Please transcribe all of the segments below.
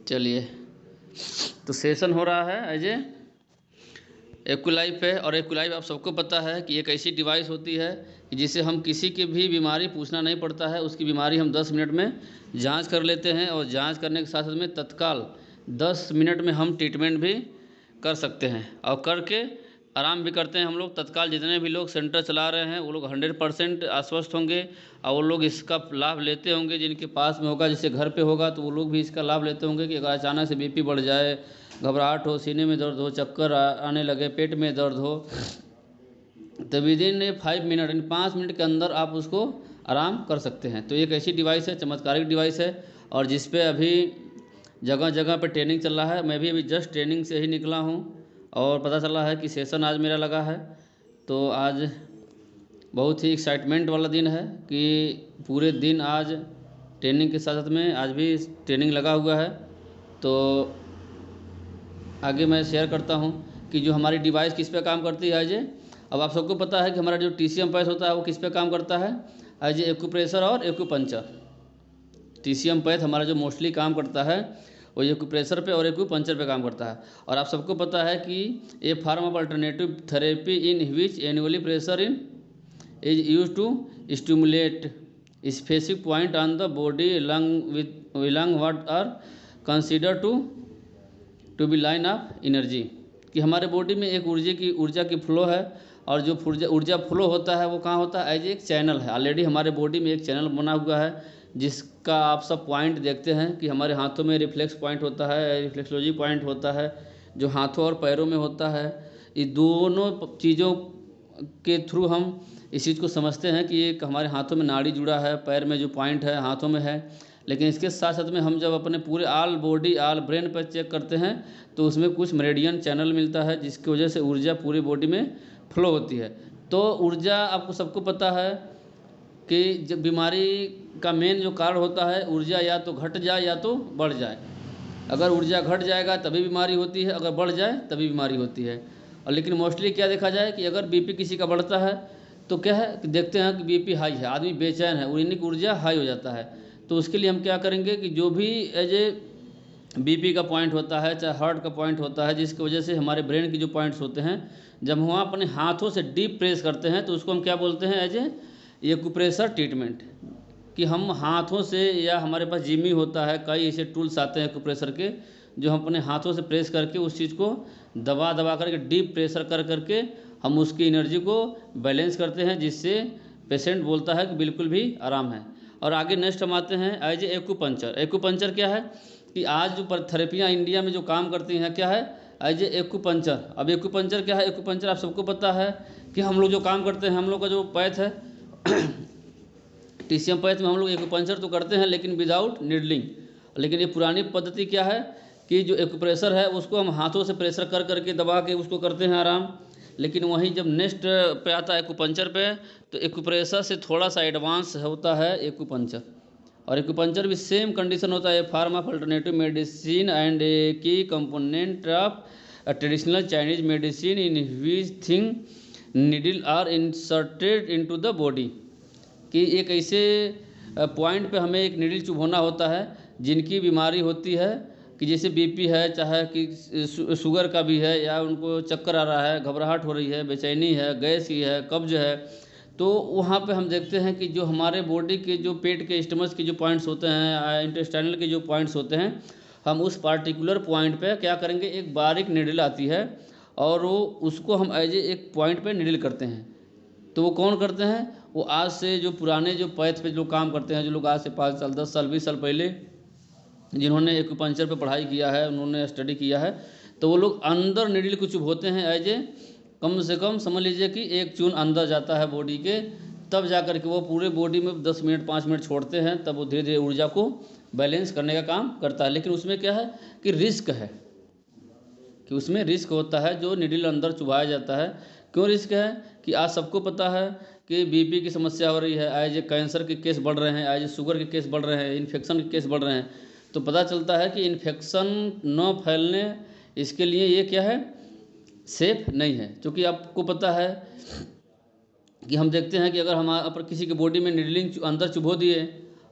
चलिए, तो सेशन हो रहा है एज ए एक्यूलाइव पे। और एक्यूलाइव आप सबको पता है कि एक ऐसी डिवाइस होती है कि जिसे हम किसी की भी बीमारी पूछना नहीं पड़ता है, उसकी बीमारी हम 10 मिनट में जांच कर लेते हैं और जांच करने के साथ साथ में तत्काल 10 मिनट में हम ट्रीटमेंट भी कर सकते हैं और करके आराम भी करते हैं हम लोग। तत्काल जितने भी लोग सेंटर चला रहे हैं वो लोग 100% आश्वस्त होंगे और वो लोग इसका लाभ लेते होंगे। जिनके पास में होगा, जैसे घर पे होगा, तो वो लोग भी इसका लाभ लेते होंगे कि अगर अचानक से बीपी बढ़ जाए, घबराहट हो, सीने में दर्द हो, चक्कर आने लगे, पेट में दर्द हो, तो विदिन 5 मिनट यानी 5 मिनट के अंदर आप उसको आराम कर सकते हैं। तो एक ऐसी डिवाइस है, चमत्कारिक डिवाइस है, और जिस पे अभी जगह जगह पे ट्रेनिंग चल रहा है। मैं भी अभी जस्ट ट्रेनिंग से ही निकला हूँ और पता चला है कि सेशन आज मेरा लगा है। तो आज बहुत ही एक्साइटमेंट वाला दिन है कि पूरे दिन आज ट्रेनिंग के साथ साथ में आज भी ट्रेनिंग लगा हुआ है। तो आगे मैं शेयर करता हूँ कि जो हमारी डिवाइस किस पे काम करती है। आज अब आप सबको पता है कि हमारा जो TCM पैथ होता है वो किस पे काम करता है, आज एक्यूप्रेशर और एक्यूपंचर। TCM पैथ हमारा जो मोस्टली काम करता है वो एक्यूप्रेशर पे और एक्यूपंचर पे काम करता है। और आप सबको पता है कि a form of alternative therapy in which manually pressure in is use to stimulate specific point on the body along what are consider to be line of energy. कि हमारे बॉडी में एक ऊर्जा की फ्लो है, और जो ऊर्जा फ्लो होता है वो कहाँ होता है, एज एक चैनल है। ऑलरेडी हमारे बॉडी में एक चैनल बना हुआ है जिसका आप सब पॉइंट देखते हैं कि हमारे हाथों में रिफ्लेक्स पॉइंट होता है, रिफ्लेक्सोलॉजी पॉइंट होता है जो हाथों और पैरों में होता है। ये दोनों चीज़ों के थ्रू हम इस चीज़ को समझते हैं कि एक हमारे हाथों में नाड़ी जुड़ा है, पैर में जो पॉइंट है हाथों में है। लेकिन इसके साथ साथ में हम जब अपने पूरे ऑल बॉडी ऑल ब्रेन पर चेक करते हैं तो उसमें कुछ मेरिडियन चैनल मिलता है जिसकी वजह से ऊर्जा पूरी बॉडी में फ्लो होती है। तो ऊर्जा आपको सबको पता है कि जब बीमारी का मेन जो कारण होता है, ऊर्जा या तो घट जाए या तो बढ़ जाए। अगर ऊर्जा घट जाएगा तभी बीमारी होती है, अगर बढ़ जाए तभी बीमारी होती है। और लेकिन मोस्टली क्या देखा जाए कि अगर बीपी किसी का बढ़ता है तो क्या है कि देखते हैं कि बीपी हाई है, आदमी बेचैन है, यूरिनिक ऊर्जा हाई हो जाता है। तो उसके लिए हम क्या करेंगे कि जो भी एज ए बीपी का पॉइंट होता है, चाहे हार्ट का पॉइंट होता है, जिसकी वजह से हमारे ब्रेन के जो पॉइंट्स होते हैं, जब हम अपने हाथों से डीप प्रेस करते हैं तो उसको हम क्या बोलते हैं, एज ए एक्यूप्रेशर ट्रीटमेंट। कि हम हाथों से, या हमारे पास जिमी होता है, कई ऐसे टूल्स आते हैं एक्यूप्रेशर के जो हम अपने हाथों से प्रेस करके उस चीज़ को दबा दबा करके डीप प्रेशर कर करके हम उसकी एनर्जी को बैलेंस करते हैं, जिससे पेशेंट बोलता है कि बिल्कुल भी आराम है। और आगे नेक्स्ट हम आते हैं एज ए एक्यूपंचर। एक्यूपंचर क्या है कि आज जो थेरेपियाँ इंडिया में जो काम करती हैं क्या है, एज ए एक्यूपंचर। अब एक्यूपंचर क्या है, एक्यूपंचर आप सबको पता है कि हम लोग जो काम करते हैं, हम लोग का जो पैथ है TCM पैथ में हम लोग एक्यूपंचर तो करते हैं लेकिन विदाउट नीडलिंग। लेकिन ये पुरानी पद्धति क्या है कि जो एक्यूप्रेशर है उसको हम हाथों से प्रेशर कर करके दबा के उसको करते हैं आराम। लेकिन वहीं जब नेक्स्ट पे आता है एक्यूपंचर पे, तो एक्यूप्रेशर से थोड़ा सा एडवांस होता है एक्यूपंचर। और एक्यूपंचर भी सेम कंडीशन होता है, form of alternative medicine and a key component of traditional Chinese medicine in which thin needle are inserted into the body. कि एक ऐसे पॉइंट पे हमें एक नीडल चुभोना होता है जिनकी बीमारी होती है कि जैसे बीपी है, चाहे कि शुगर का भी है, या उनको चक्कर आ रहा है, घबराहट हो रही है, बेचैनी है, गैस की है, कब्ज है। तो वहाँ पे हम देखते हैं कि जो हमारे बॉडी के जो पेट के स्टमच के जो पॉइंट्स होते हैं, इंटेस्टाइनल के जो पॉइंट्स होते हैं, हम उस पार्टिकुलर पॉइंट पे क्या करेंगे, एक बारीक नीडल आती है और वो उसको हम एज ए एक पॉइंट पे नीडल करते हैं। तो वो कौन करते हैं, वो आज से जो पुराने जो पैथ पे जो काम करते हैं, जो लोग आज से 5 साल 10 साल 20 साल पहले जिन्होंने एक्यूपंचर पे पढ़ाई किया है, उन्होंने स्टडी किया है, तो वो लोग अंदर नीडल को चुभोते हैं एज ए कम से कम समझ लीजिए कि 1 चून अंदर जाता है बॉडी के, तब जा कर के वो पूरे बॉडी में 10 मिनट 5 मिनट छोड़ते हैं, तब वो धीरे धीरे ऊर्जा को बैलेंस करने का काम करता है। लेकिन उसमें क्या है कि रिस्क है, कि उसमें रिस्क होता है जो नीडल अंदर चुभाया जाता है। क्यों रिस्क है कि आज सबको पता है कि बीपी की समस्या हो रही है, आज ये कैंसर के केस बढ़ रहे हैं, आज शुगर के केस बढ़ रहे हैं, इन्फेक्शन के केस बढ़ रहे हैं। तो पता चलता है कि इन्फेक्शन न फैलने, इसके लिए ये क्या है, सेफ नहीं है। क्योंकि आपको पता है कि हम देखते हैं कि अगर हमारे पर किसी के बॉडी में नीडलिंग अंदर चुभो दिए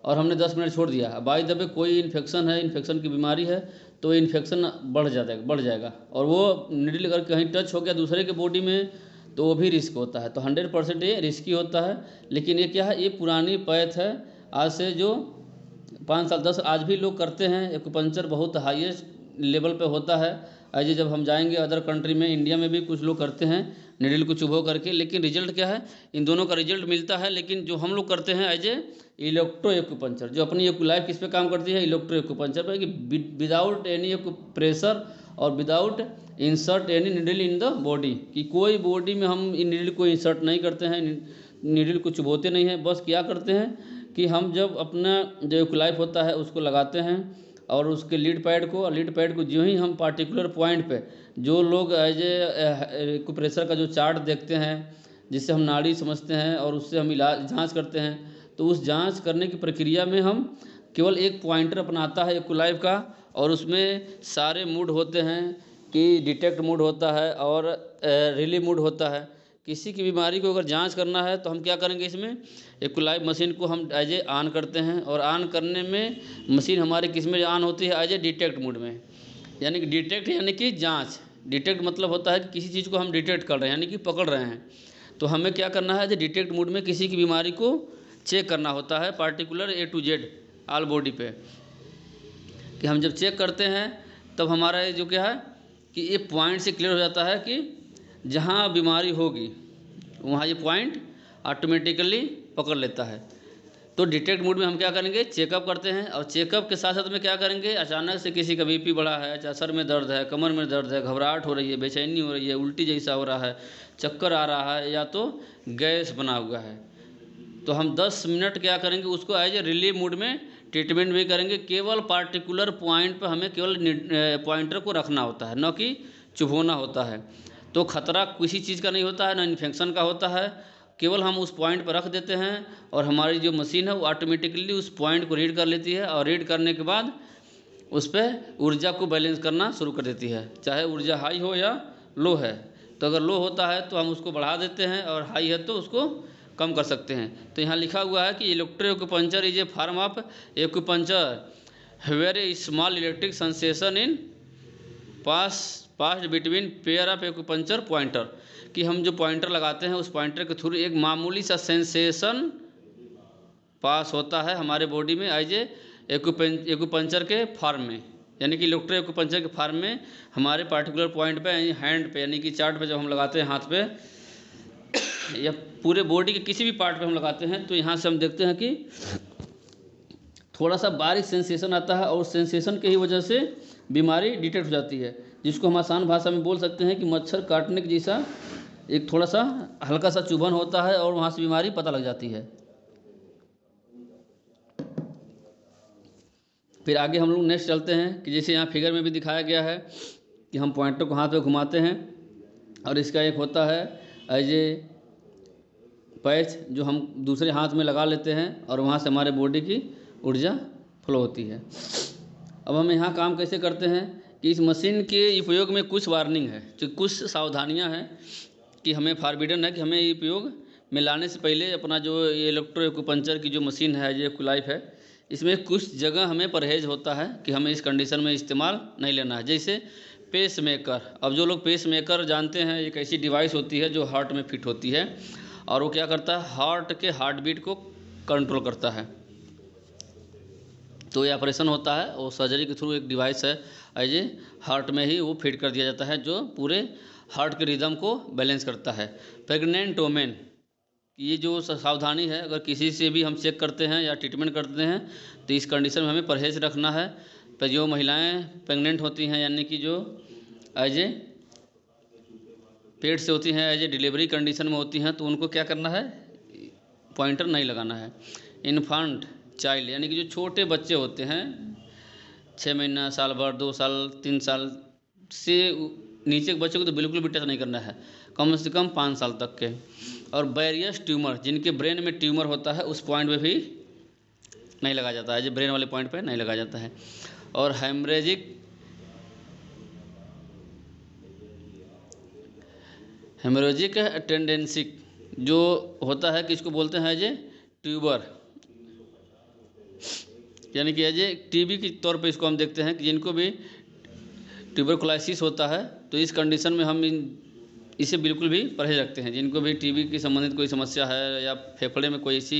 और हमने 10 मिनट छोड़ दिया, बाय द वे कोई इन्फेक्शन है, इन्फेक्शन की बीमारी है, तो इन्फेक्शन बढ़ जाएगा और वो निडल अगर कहीं टच हो गया दूसरे के बॉडी में तो वो भी रिस्क होता है। तो 100% ये रिस्की होता है। लेकिन ये क्या है, ये पुरानी पैथ है, आज से जो 5 साल 10 आज भी लोग करते हैं। एक्यूपंक्चर बहुत हाईएस्ट लेवल पे होता है। ऐसे जब हम जाएंगे अदर कंट्री में, इंडिया में भी कुछ लोग करते हैं निडल को चुभो करके, लेकिन रिजल्ट क्या है, इन दोनों का रिजल्ट मिलता है। लेकिन जो हम लोग करते हैं एज ए इलेक्ट्रो एक्यूपंक्चर, जो अपनी लाइफ किस पे काम करती है, इलेक्ट्रो एक्यूपंक्चर पर, कि विदाउट एनी प्रेशर और without insert any needle in the body, कि कोई बॉडी में हम इन निडल को इंसर्ट नहीं करते हैं, निडल को चुभोते नहीं हैं। बस क्या करते हैं कि हम जब अपना जो एक्यूलाइफ होता है उसको लगाते हैं और उसके लीड पैड को जो ही हम पार्टिकुलर पॉइंट पे, जो लोग एज ए एक्यूप्रेशर का जो चार्ट देखते हैं जिससे हम नाड़ी समझते हैं और उससे हम इलाज जांच करते हैं, तो उस जांच करने की प्रक्रिया में हम केवल एक पॉइंटर अपनाता है एक्यूलाइफ का, और उसमें सारे मूड होते हैं कि डिटेक्ट मूड होता है और रिलीव मूड होता है। किसी की बीमारी को अगर जांच करना है तो हम क्या करेंगे, इसमें एक्यूलाइफ मशीन को हम एज ए ऑन करते हैं, और ऑन करने में मशीन हमारे किस में ऑन होती है, एज ए डिटेक्ट मूड में। यानी कि डिटेक्ट यानी कि जांच, डिटेक्ट मतलब होता है कि किसी चीज़ को हम डिटेक्ट कर रहे हैं, यानी कि पकड़ रहे हैं। तो हमें क्या करना है, एज ए डिटेक्ट मूड में किसी की बीमारी को चेक करना होता है, particular A to Z all body पे। कि हम जब चेक करते हैं तब हमारा ये जो क्या है कि ये पॉइंट से क्लियर हो जाता है कि जहाँ बीमारी होगी वहाँ ये पॉइंट ऑटोमेटिकली पकड़ लेता है। तो डिटेक्ट मूड में हम क्या करेंगे, चेकअप करते हैं, और चेकअप के साथ साथ में क्या करेंगे, अचानक से किसी का BP बढ़ा है, चाहे सर में दर्द है, कमर में दर्द है, घबराहट हो रही है, बेचैनी हो रही है, उल्टी जैसा हो रहा है, चक्कर आ रहा है, या तो गैस बना हुआ है, तो हम 10 मिनट क्या करेंगे, उसको एज ए रिलीफ मूड में ट्रीटमेंट भी करेंगे। केवल पार्टिकुलर पॉइंट पर हमें केवल पॉइंटर को रखना होता है, न कि चुभोना होता है। तो खतरा किसी चीज़ का नहीं होता है, ना इन्फेक्शन का होता है, केवल हम उस पॉइंट पर रख देते हैं और हमारी जो मशीन है वो ऑटोमेटिकली उस पॉइंट को रीड कर लेती है, और रीड करने के बाद उस पर ऊर्जा को बैलेंस करना शुरू कर देती है, चाहे ऊर्जा हाई हो या लो है। तो अगर लो होता है तो हम उसको बढ़ा देते हैं, और हाई है तो उसको कम कर सकते हैं। तो यहाँ लिखा हुआ है कि electro acupuncture is a form of acupuncture where a small electric sensation in pass between pair of acupuncture pointer, कि हम जो पॉइंटर लगाते हैं उस पॉइंटर के थ्रू एक मामूली सा सेंसेशन पास होता है हमारे बॉडी में एज ए एक्यूपंक्चर के फॉर्म में, यानी कि इलेक्ट्रो एक्यूपंक्चर के फॉर्म में हमारे पार्टिकुलर पॉइंट पे, हैंड पे, यानी कि चार्ट पे जब हम लगाते हैं हाथ पे या पूरे बॉडी के किसी भी पार्ट पे हम लगाते हैं, तो यहाँ से हम देखते हैं कि थोड़ा सा बारीक सेंसेशन आता है, और सेंसेशन के ही वजह से बीमारी डिटेक्ट हो जाती है, जिसको हम आसान भाषा में बोल सकते हैं कि मच्छर काटने के जैसा एक थोड़ा सा हल्का सा चुभन होता है, और वहाँ से बीमारी पता लग जाती है। फिर आगे हम लोग नेक्स्ट चलते हैं कि जैसे यहाँ फिगर में भी दिखाया गया है कि हम पॉइंटर को हाथ पे घुमाते हैं, और इसका एक होता है एज ए पैच जो हम दूसरे हाथ में लगा लेते हैं, और वहाँ से हमारे बॉडी की ऊर्जा फ्लो होती है। अब हम यहाँ काम कैसे करते हैं कि इस मशीन के उपयोग में कुछ वार्निंग है, जो कुछ सावधानियाँ हैं कि हमें फॉरबिडन है कि हमें ये उपयोग में लाने से पहले अपना जो ये इलेक्ट्रो एक्यूपंक्चर की जो मशीन है, जो एक्यूलाइफ है, इसमें कुछ जगह हमें परहेज होता है कि हमें इस कंडीशन में इस्तेमाल नहीं लेना है। जैसे पेस मेकर, अब जो लोग पेस मेकर जानते हैं, एक ऐसी डिवाइस होती है जो हार्ट में फिट होती है, और वो क्या करता है, हार्ट के हार्ट बीट को कंट्रोल करता है। तो ये ऑपरेशन होता है, वो सर्जरी के थ्रू एक डिवाइस है, एज ए हार्ट में ही वो फिट कर दिया जाता है, जो पूरे हार्ट के रिदम को बैलेंस करता है। प्रेग्नेंट वोमेन, ये जो सावधानी है, अगर किसी से भी हम चेक करते हैं या ट्रीटमेंट करते हैं तो इस कंडीशन में हमें परहेज रखना है। पर जो महिलाएं प्रेग्नेंट होती हैं, यानी कि जो एज ए पेट से होती हैं, एज ए डिलीवरी कंडीशन में होती हैं, तो उनको क्या करना है, पॉइंटर नहीं लगाना है। इन्फांट चाइल्ड, यानी कि जो छोटे बच्चे होते हैं, 6 महीना, साल भर, 2 साल, 3 साल से नीचे के बच्चे को तो बिल्कुल भी टच नहीं करना है, कम से कम 5 साल तक के। और बैरियस ट्यूमर, जिनके ब्रेन में ट्यूमर होता है, उस पॉइंट पे भी नहीं लगाया जाता है, जो ब्रेन वाले पॉइंट पे नहीं लगाया जाता है। और हेमोरेजिक टेंडेंसी जो होता है कि इसको बोलते हैं जे ट्यूबर, यानी कि एज ए टीबी के तौर पे इसको हम देखते हैं कि जिनको भी ट्यूबरकुलोसिस होता है तो इस कंडीशन में हम इसे बिल्कुल भी परहेज रखते हैं। जिनको भी टीबी की संबंधित कोई समस्या है या फेफड़े में कोई ऐसी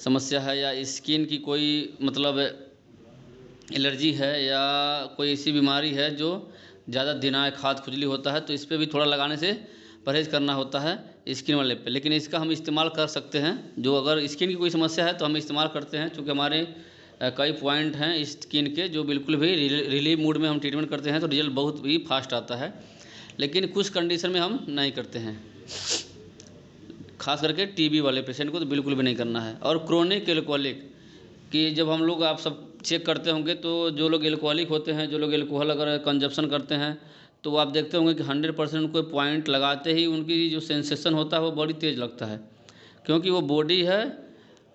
समस्या है या स्किन की कोई मतलब एलर्जी है या कोई ऐसी बीमारी है जो ज़्यादा दिनाय खाद खुजली होता है तो इस पर भी थोड़ा लगाने से परहेज करना होता है स्किन वाले पे। लेकिन इसका हम इस्तेमाल कर सकते हैं, जो अगर स्किन की कोई समस्या है तो हम इस्तेमाल करते हैं, क्योंकि हमारे कई पॉइंट हैं स्किन के जो बिल्कुल भी रिलीव मूड में हम ट्रीटमेंट करते हैं तो रिजल्ट बहुत ही फास्ट आता है। लेकिन कुछ कंडीशन में हम नहीं करते हैं, खास करके टीबी वाले पेशेंट को तो बिल्कुल भी नहीं करना है। और क्रोनिक एल्कोहलिक कि जब हम लोग आप सब चेक करते होंगे तो जो लोग एल्कोहलिक होते हैं, जो लोग एल्कोहल अगर कंजप्शन करते हैं तो आप देखते होंगे कि 100% कोई पॉइंट लगाते ही उनकी जो सेंसेशन होता है वो बड़ी तेज़ लगता है, क्योंकि वो बॉडी है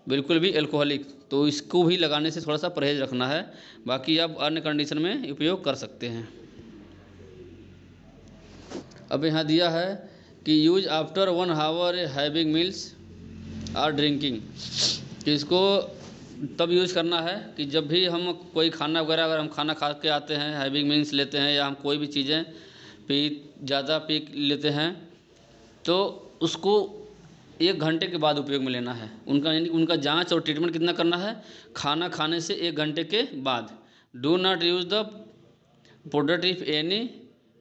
बिल्कुल भी एल्कोहलिक। तो इसको भी लगाने से थोड़ा सा परहेज रखना है, बाकी आप अन्य कंडीशन में उपयोग कर सकते हैं। अब यहाँ दिया है कि use after 1 hour having meals और ड्रिंकिंग, कि इसको तब यूज़ करना है कि जब भी हम कोई खाना वगैरह अगर हम खाना खा के आते हैं, हैविंग मील्स लेते हैं या हम कोई भी चीज़ें ज़्यादा पी लेते हैं तो उसको 1 घंटे के बाद उपयोग में लेना है। उनका जांच और ट्रीटमेंट कितना करना है, खाना खाने से 1 घंटे के बाद। Do not use the product if any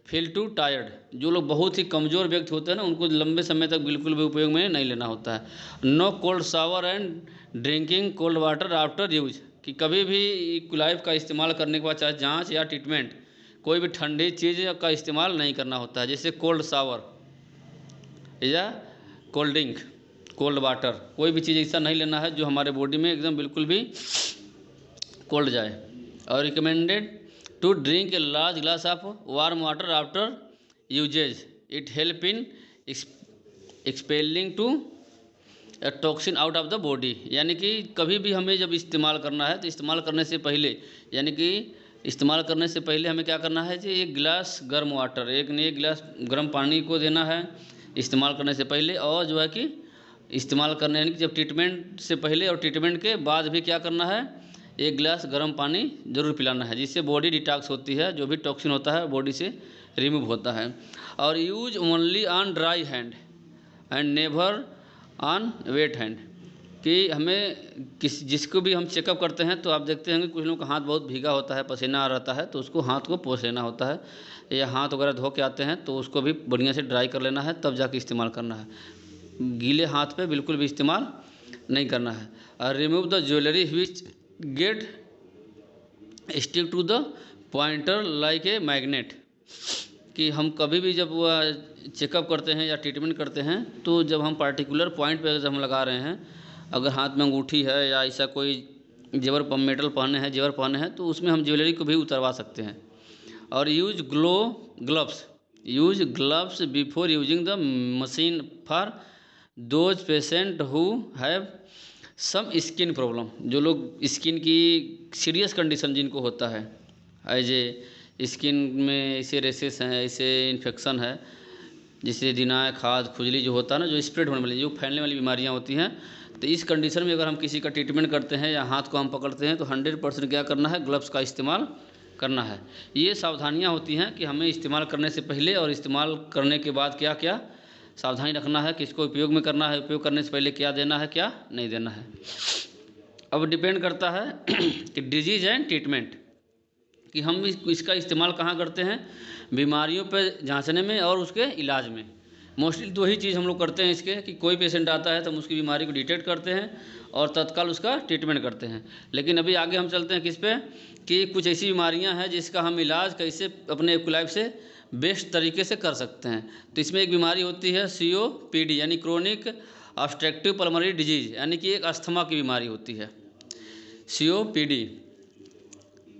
feel to tired. जो लोग बहुत ही कमज़ोर व्यक्ति होते हैं ना, उनको लंबे समय तक बिल्कुल भी उपयोग में नहीं लेना होता है। No cold shower and drinking cold water after use, कि कभी भी इक्विलाइफ का इस्तेमाल करने के बाद चाहे जांच या ट्रीटमेंट कोई भी ठंडी चीज़ का इस्तेमाल नहीं करना होता है, जैसे कोल्ड शावर या कोल्ड ड्रिंक, कोल्ड वाटर, कोई भी चीज़ ऐसा नहीं लेना है जो हमारे बॉडी में एकदम बिल्कुल भी कोल्ड जाए। और recommended to drink a large glass of warm water after usages, it help in expelling to toxin out of the body. यानी कि कभी भी हमें जब इस्तेमाल करना है तो इस्तेमाल करने से पहले, यानी कि इस्तेमाल करने से पहले हमें क्या करना है कि 1 गिलास गर्म वाटर, 1 गिलास गर्म पानी को देना है इस्तेमाल करने से पहले। और जो है कि इस्तेमाल करने यानी कि जब ट्रीटमेंट से पहले और ट्रीटमेंट के बाद भी क्या करना है, 1 गिलास गर्म पानी ज़रूर पिलाना है, जिससे बॉडी डिटॉक्स होती है, जो भी टॉक्सिन होता है बॉडी से रिमूव होता है। और use only on dry hand and never on wait hand, कि हमें जिसको भी हम चेकअप करते हैं तो आप देखते हैं कि कुछ लोगों का हाथ बहुत भीगा होता है, पसीना आ रहता है, तो उसको हाथ को पोंछ लेना होता है, या हाथ वगैरह धो के आते हैं तो उसको भी बढ़िया से ड्राई कर लेना है, तब जाके इस्तेमाल करना है। गीले हाथ पे बिल्कुल भी इस्तेमाल नहीं करना है। और remove the jewellery which get stick to the pointer like a magnet, कि हम कभी भी जब चेकअप करते हैं या ट्रीटमेंट करते हैं तो जब हम पार्टिकुलर पॉइंट पे जब हम लगा रहे हैं, अगर हाथ में अंगूठी है या ऐसा कोई जेवर मेटल पहने हैं, जेवर पहने हैं, तो उसमें हम ज्वेलरी को भी उतरवा सकते हैं। और use gloves before using the machine for those patient who have some skin problem, जो लोग स्किन की सीरियस कंडीशन जिनको होता है, एज ए स्किन में ऐसे रेसेस हैं, ऐसे इन्फेक्शन है, जिससे दिनाय खाद खुजली जो होता है ना, जो स्प्रेड होने वाली, जो फैलने वाली बीमारियां होती हैं, तो इस कंडीशन में अगर हम किसी का ट्रीटमेंट करते हैं या हाथ को हम पकड़ते हैं तो 100% क्या करना है, ग्लव्स का इस्तेमाल करना है। ये सावधानियाँ होती हैं कि हमें इस्तेमाल करने से पहले और इस्तेमाल करने के बाद क्या क्या सावधानी रखना है, किसको उपयोग में करना है, उपयोग करने से पहले क्या देना है, क्या नहीं देना है। अब डिपेंड करता है कि डिजीज़ एंड ट्रीटमेंट, कि हम इसका इस्तेमाल कहाँ करते हैं, बीमारियों पर जांचने में और उसके इलाज में। मोस्टली 2 ही चीज़ हम लोग करते हैं इसके, कि कोई पेशेंट आता है तो हम उसकी बीमारी को डिटेक्ट करते हैं और तत्काल उसका ट्रीटमेंट करते हैं। लेकिन अभी आगे हम चलते हैं किस पे, कि कुछ ऐसी बीमारियां हैं जिसका हम इलाज कैसे अपने लाइफ से बेस्ट तरीके से कर सकते हैं। तो इसमें एक बीमारी होती है COPD, यानी क्रोनिक ऑब्स्ट्रक्टिव पल्मोनरी डिजीज़, यानी कि एक अस्थमा की बीमारी होती है COPD।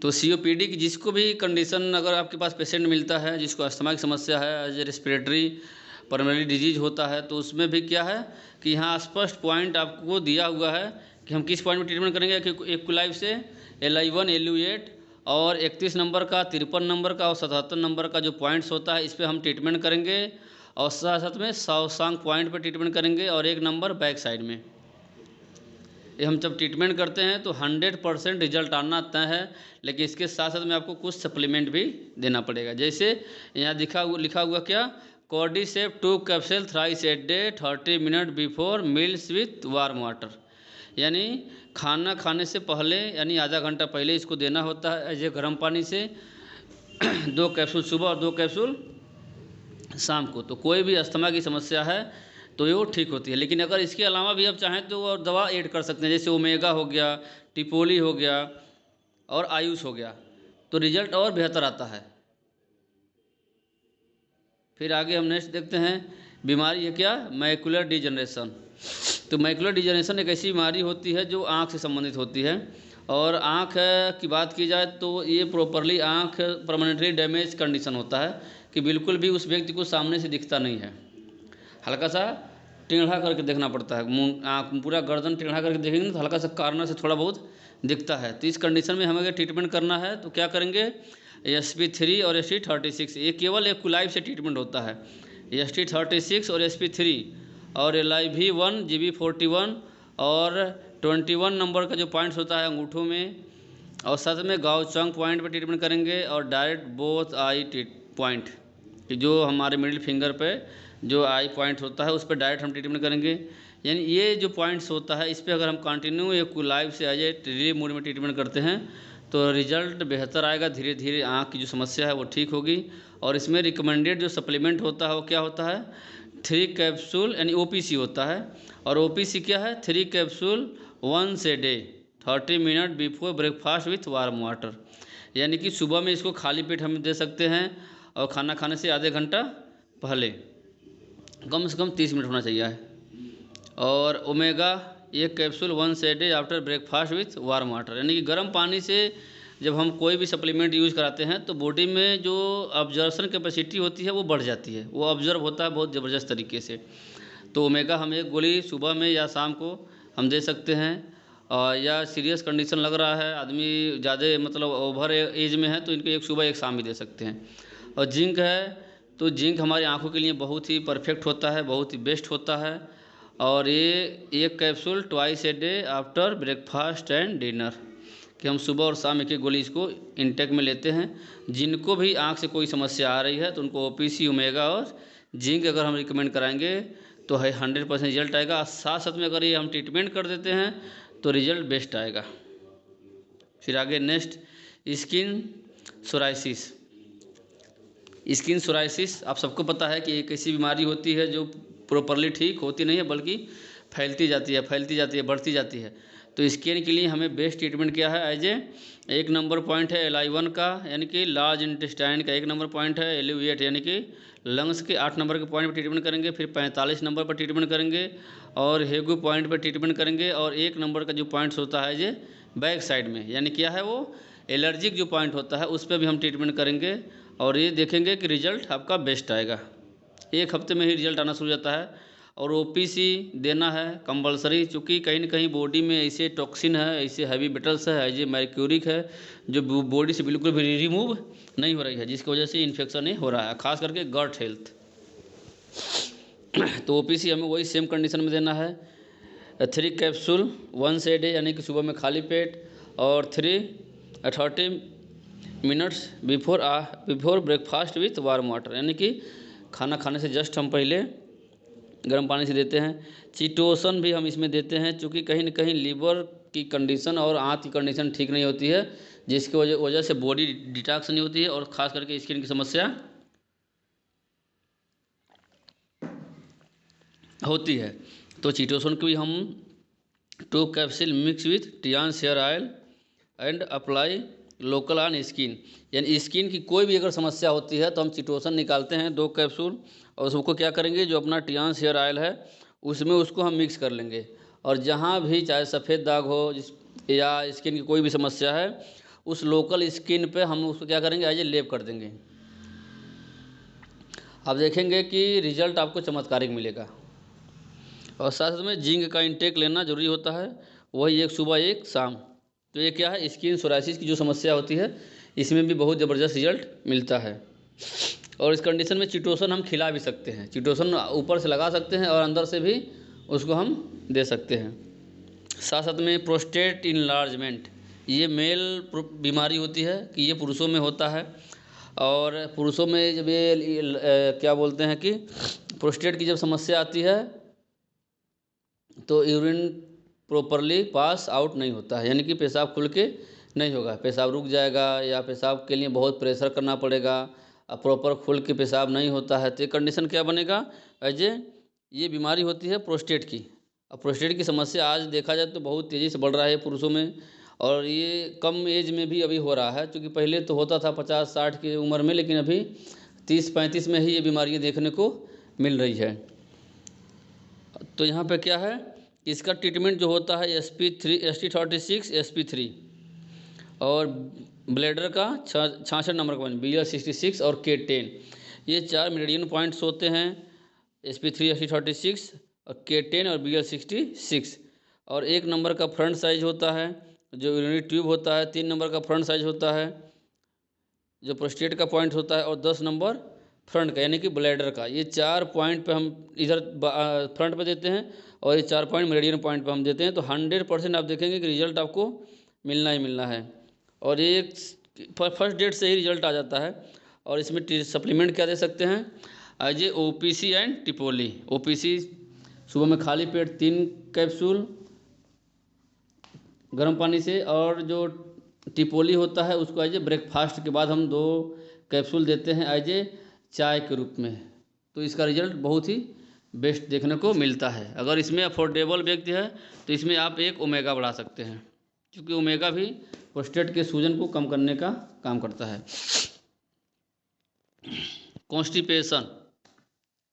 तो COPD की जिसको भी कंडीशन अगर आपके पास पेशेंट मिलता है जिसको अस्थमा की समस्या है, एज रेस्पिरेटरी पल्मोनरी डिजीज होता है, तो उसमें भी क्या है कि यहाँ स्पष्ट पॉइंट आपको दिया हुआ है कि हम किस पॉइंट में ट्रीटमेंट करेंगे, कि एक्विलाइफ से LI1 LU8 और 31 नंबर का, 53 नंबर का और 77 नंबर का जो पॉइंट्स होता है इस पर हम ट्रीटमेंट करेंगे, और साथ साथ में सावसांग पॉइंट पर ट्रीटमेंट करेंगे, और 1 नंबर बैक साइड में। ये हम जब ट्रीटमेंट करते हैं तो 100% रिजल्ट आना तय है, लेकिन इसके साथ साथ में आपको कुछ सप्लीमेंट भी देना पड़ेगा। जैसे यहाँ लिखा हुआ क्या, कॉर्डिसेप 2 capsule thrice A day 30 minute before meals with warm water, यानी खाना खाने से पहले यानी आधा घंटा पहले इसको देना होता है ऐसे गर्म पानी से 2 कैप्सूल सुबह और 2 कैप्सूल शाम को। तो कोई भी अस्थमा की समस्या है तो वो ठीक होती है। लेकिन अगर इसके अलावा भी आप चाहें तो और दवा ऐड कर सकते हैं, जैसे ओमेगा हो गया, टिपोली हो गया और आयुष हो गया, तो रिजल्ट और बेहतर आता है। फिर आगे हम नेक्स्ट देखते हैं बीमारी है क्या, मैकुलर डिजनरेशन। तो मैकुलर डिजनरेशन एक ऐसी बीमारी होती है जो आँख से संबंधित होती है। और आँख की बात की जाए तो ये प्रॉपरली आँख परमानेंटली डैमेज कंडीशन होता है कि बिल्कुल भी उस व्यक्ति को सामने से दिखता नहीं है, हल्का सा टेढ़ा करके देखना पड़ता है, मुँह आँख पूरा गर्दन टेढ़ा करके देखेंगे तो हल्का सा कॉर्नर से थोड़ा बहुत दिखता है। तो इस कंडीशन में हमें अगर ट्रीटमेंट करना है तो क्या करेंगे, SP3 और ST36, ये केवल एक्युलाइव से ट्रीटमेंट होता है। ST36 और SP3 और LIV1 GB41 और 21 नंबर का जो पॉइंट्स होता है अंगूठों में, और साथ में गाउ चंग पॉइंट पर ट्रीटमेंट करेंगे, और डायरेक्ट बोथ आई पॉइंट कि जो हमारे मिडिल फिंगर पे जो आई पॉइंट होता है उस पर डायरेक्ट हम ट्रीटमेंट करेंगे। यानी ये जो पॉइंट्स होता है इस पर अगर हम कंटिन्यू एक्युलाइव से एज ए रिलीफ मोड में ट्रीटमेंट करते हैं तो रिजल्ट बेहतर आएगा। धीरे धीरे आँख की जो समस्या है वो ठीक होगी। और इसमें रिकमेंडेड जो सप्लीमेंट होता है वो क्या होता है, 3 कैप्सूल यानी OPC होता है। और OPC क्या है, 3 capsule once a day 30 minute before breakfast with warm water, यानी कि सुबह में इसको खाली पेट हम दे सकते हैं और खाना खाने से आधे घंटा पहले, कम से कम 30 मिनट होना चाहिए। और omega 1 capsule once a day after breakfast with warm water, यानी कि गर्म पानी से जब हम कोई भी सप्लीमेंट यूज़ कराते हैं तो बॉडी में जो ऑब्जर्वेशन कैपेसिटी होती है वो बढ़ जाती है, वो ऑब्जर्व होता है बहुत ज़बरदस्त तरीके से। तो ओमेगा हम एक गोली सुबह में या शाम को हम दे सकते हैं। या सीरियस कंडीशन लग रहा है, आदमी ज़्यादा मतलब ओवर एज में है तो इनको एक सुबह एक शाम भी दे सकते हैं। और जिंक है तो जिंक हमारी आँखों के लिए बहुत ही परफेक्ट होता है, बहुत ही बेस्ट होता है। और ये 1 capsule twice A day after breakfast and dinner, कि हम सुबह और शाम एक गोली इसको इंटेक में लेते हैं। जिनको भी आँख से कोई समस्या आ रही है तो उनको OPC, ओमेगा और जिंक अगर हम रिकमेंड कराएंगे तो है 100% रिजल्ट आएगा। साथ साथ में अगर ये हम ट्रीटमेंट कर देते हैं तो रिजल्ट बेस्ट आएगा। फिर आगे next skin psoriasis. Skin psoriasis आप सबको पता है कि एक ऐसी बीमारी होती है जो प्रॉपरली ठीक होती नहीं है बल्कि फैलती जाती है, बढ़ती जाती है। तो स्किन के लिए हमें बेस्ट ट्रीटमेंट क्या है, एज ए 1 नंबर पॉइंट है LI1 का, यानी कि लार्ज इंटेस्टाइन का 1 नंबर पॉइंट है। LV8 यानी कि लंग्स के 8 नंबर के पॉइंट पर ट्रीटमेंट करेंगे। फिर 45 नंबर पर ट्रीटमेंट करेंगे और हेगू पॉइंट पर ट्रीटमेंट करेंगे। और 1 नंबर का जो पॉइंट्स होता है ये बैक साइड में, यानी क्या है वो एलर्जिक जो पॉइंट होता है उस पर भी हम ट्रीटमेंट करेंगे। और ये देखेंगे कि रिजल्ट आपका बेस्ट आएगा। 1 हफ्ते में ही रिजल्ट आना शुरू हो जाता है। और OPC देना है कंपलसरी, चूँकि कहीं ना कहीं बॉडी में ऐसे टॉक्सिन है, ऐसे हैवी मेटल्स है, ऐसे मर्क्यूरिक है जो बॉडी से बिल्कुल भी रिमूव नहीं हो रही है, जिसकी वजह से इन्फेक्शन ही हो रहा है, खास करके गट हेल्थ। तो OPC हमें वही सेम कंडीशन में देना है। 3 कैप्सूल वंस ए डे, यानी कि सुबह में खाली पेट, और 30 minutes before breakfast with warm water, यानी कि खाना खाने से जस्ट हम पहले गर्म पानी से देते हैं। चिटोसन भी हम इसमें देते हैं, चूँकि कहीं न कहीं लीवर की कंडीशन और आँख की कंडीशन ठीक नहीं होती है, जिसकी वजह से बॉडी डिटॉक्स नहीं होती है और ख़ास करके स्किन की समस्या होती है। तो चिटोसन को भी हम 2 कैप्सूल मिक्स विथ टियान hair oil and apply local on skin, यानी स्किन की कोई भी अगर समस्या होती है तो हम चिटोसन निकालते हैं 2 कैप्सूल, और उसको क्या करेंगे, जो अपना टियान हेयर ऑयल है उसमें उसको हम मिक्स कर लेंगे। और जहाँ भी चाहे सफ़ेद दाग हो या स्किन की कोई भी समस्या है उस लोकल स्किन पे हम उसको क्या करेंगे, एज ए लेप कर देंगे। आप देखेंगे कि रिजल्ट आपको चमत्कारिक मिलेगा। और साथ साथ में जिंक का इंटेक लेना जरूरी होता है, वही 1 सुबह 1 शाम। तो ये क्या है, स्किन सोराइसिस की जो समस्या होती है इसमें भी बहुत ज़बरदस्त रिजल्ट मिलता है। और इस कंडीशन में चिटोसन हम खिला भी सकते हैं, चिटोसन ऊपर से लगा सकते हैं और अंदर से भी उसको हम दे सकते हैं। साथ साथ में प्रोस्टेट इनलार्जमेंट, ये मेल बीमारी होती है कि ये पुरुषों में होता है। और पुरुषों में जब ये क्या बोलते हैं कि प्रोस्टेट की जब समस्या आती है तो यूरिन प्रॉपरली पास आउट नहीं होता है, यानी कि पेशाब खुल के नहीं होगा, पेशाब रुक जाएगा या पेशाब के लिए बहुत प्रेशर करना पड़ेगा, प्रॉपर खुल के पेशाब नहीं होता है। तो ये कंडीशन क्या बनेगा, ये बीमारी होती है प्रोस्टेट की। अब प्रोस्टेट की समस्या आज देखा जाए तो बहुत तेज़ी से बढ़ रहा है पुरुषों में, और ये कम एज में भी अभी हो रहा है, क्योंकि पहले तो होता था 50-60 की उम्र में, लेकिन अभी 30-35 में ही ये बीमारियाँ देखने को मिल रही है। तो यहाँ पे क्या है, इसका ट्रीटमेंट जो होता है ST36, SP3 और ब्लैडर का 66 नंबर का पॉइंट BL66 और K10, ये 4 मेरिडियन पॉइंट्स होते हैं, SP3, ST36 और K10 और BL66। और 1 नंबर का फ्रंट साइज होता है जो यूरिनरी ट्यूब होता है, 3 नंबर का फ्रंट साइज होता है जो प्रोस्टेट का पॉइंट होता है, और 10 नंबर फ्रंट का यानी कि ब्लैडर का। ये 4 पॉइंट पे हम इधर फ्रंट पे देते हैं और ये 4 पॉइंट मेरिडियन पॉइंट पे हम देते हैं। तो 100% आप देखेंगे कि रिजल्ट आपको मिलना ही मिलना है, और ये फर्स्ट डेट से ही रिजल्ट आ जाता है। और इसमें सप्लीमेंट क्या दे सकते हैं, ये OPC एंड टिपोली। OPC सुबह में खाली पेट 3 कैप्सूल गर्म पानी से, और जो टिपोली होता है उसको एज ए ब्रेकफास्ट के बाद हम 2 कैप्सूल देते हैं एज ए चाय के रूप में। तो इसका रिजल्ट बहुत ही बेस्ट देखने को मिलता है। अगर इसमें अफोर्डेबल व्यक्ति है तो इसमें आप एक ओमेगा बढ़ा सकते हैं, क्योंकि ओमेगा भी प्रोस्टेट के सूजन को कम करने का काम करता है। कॉन्स्टिपेशन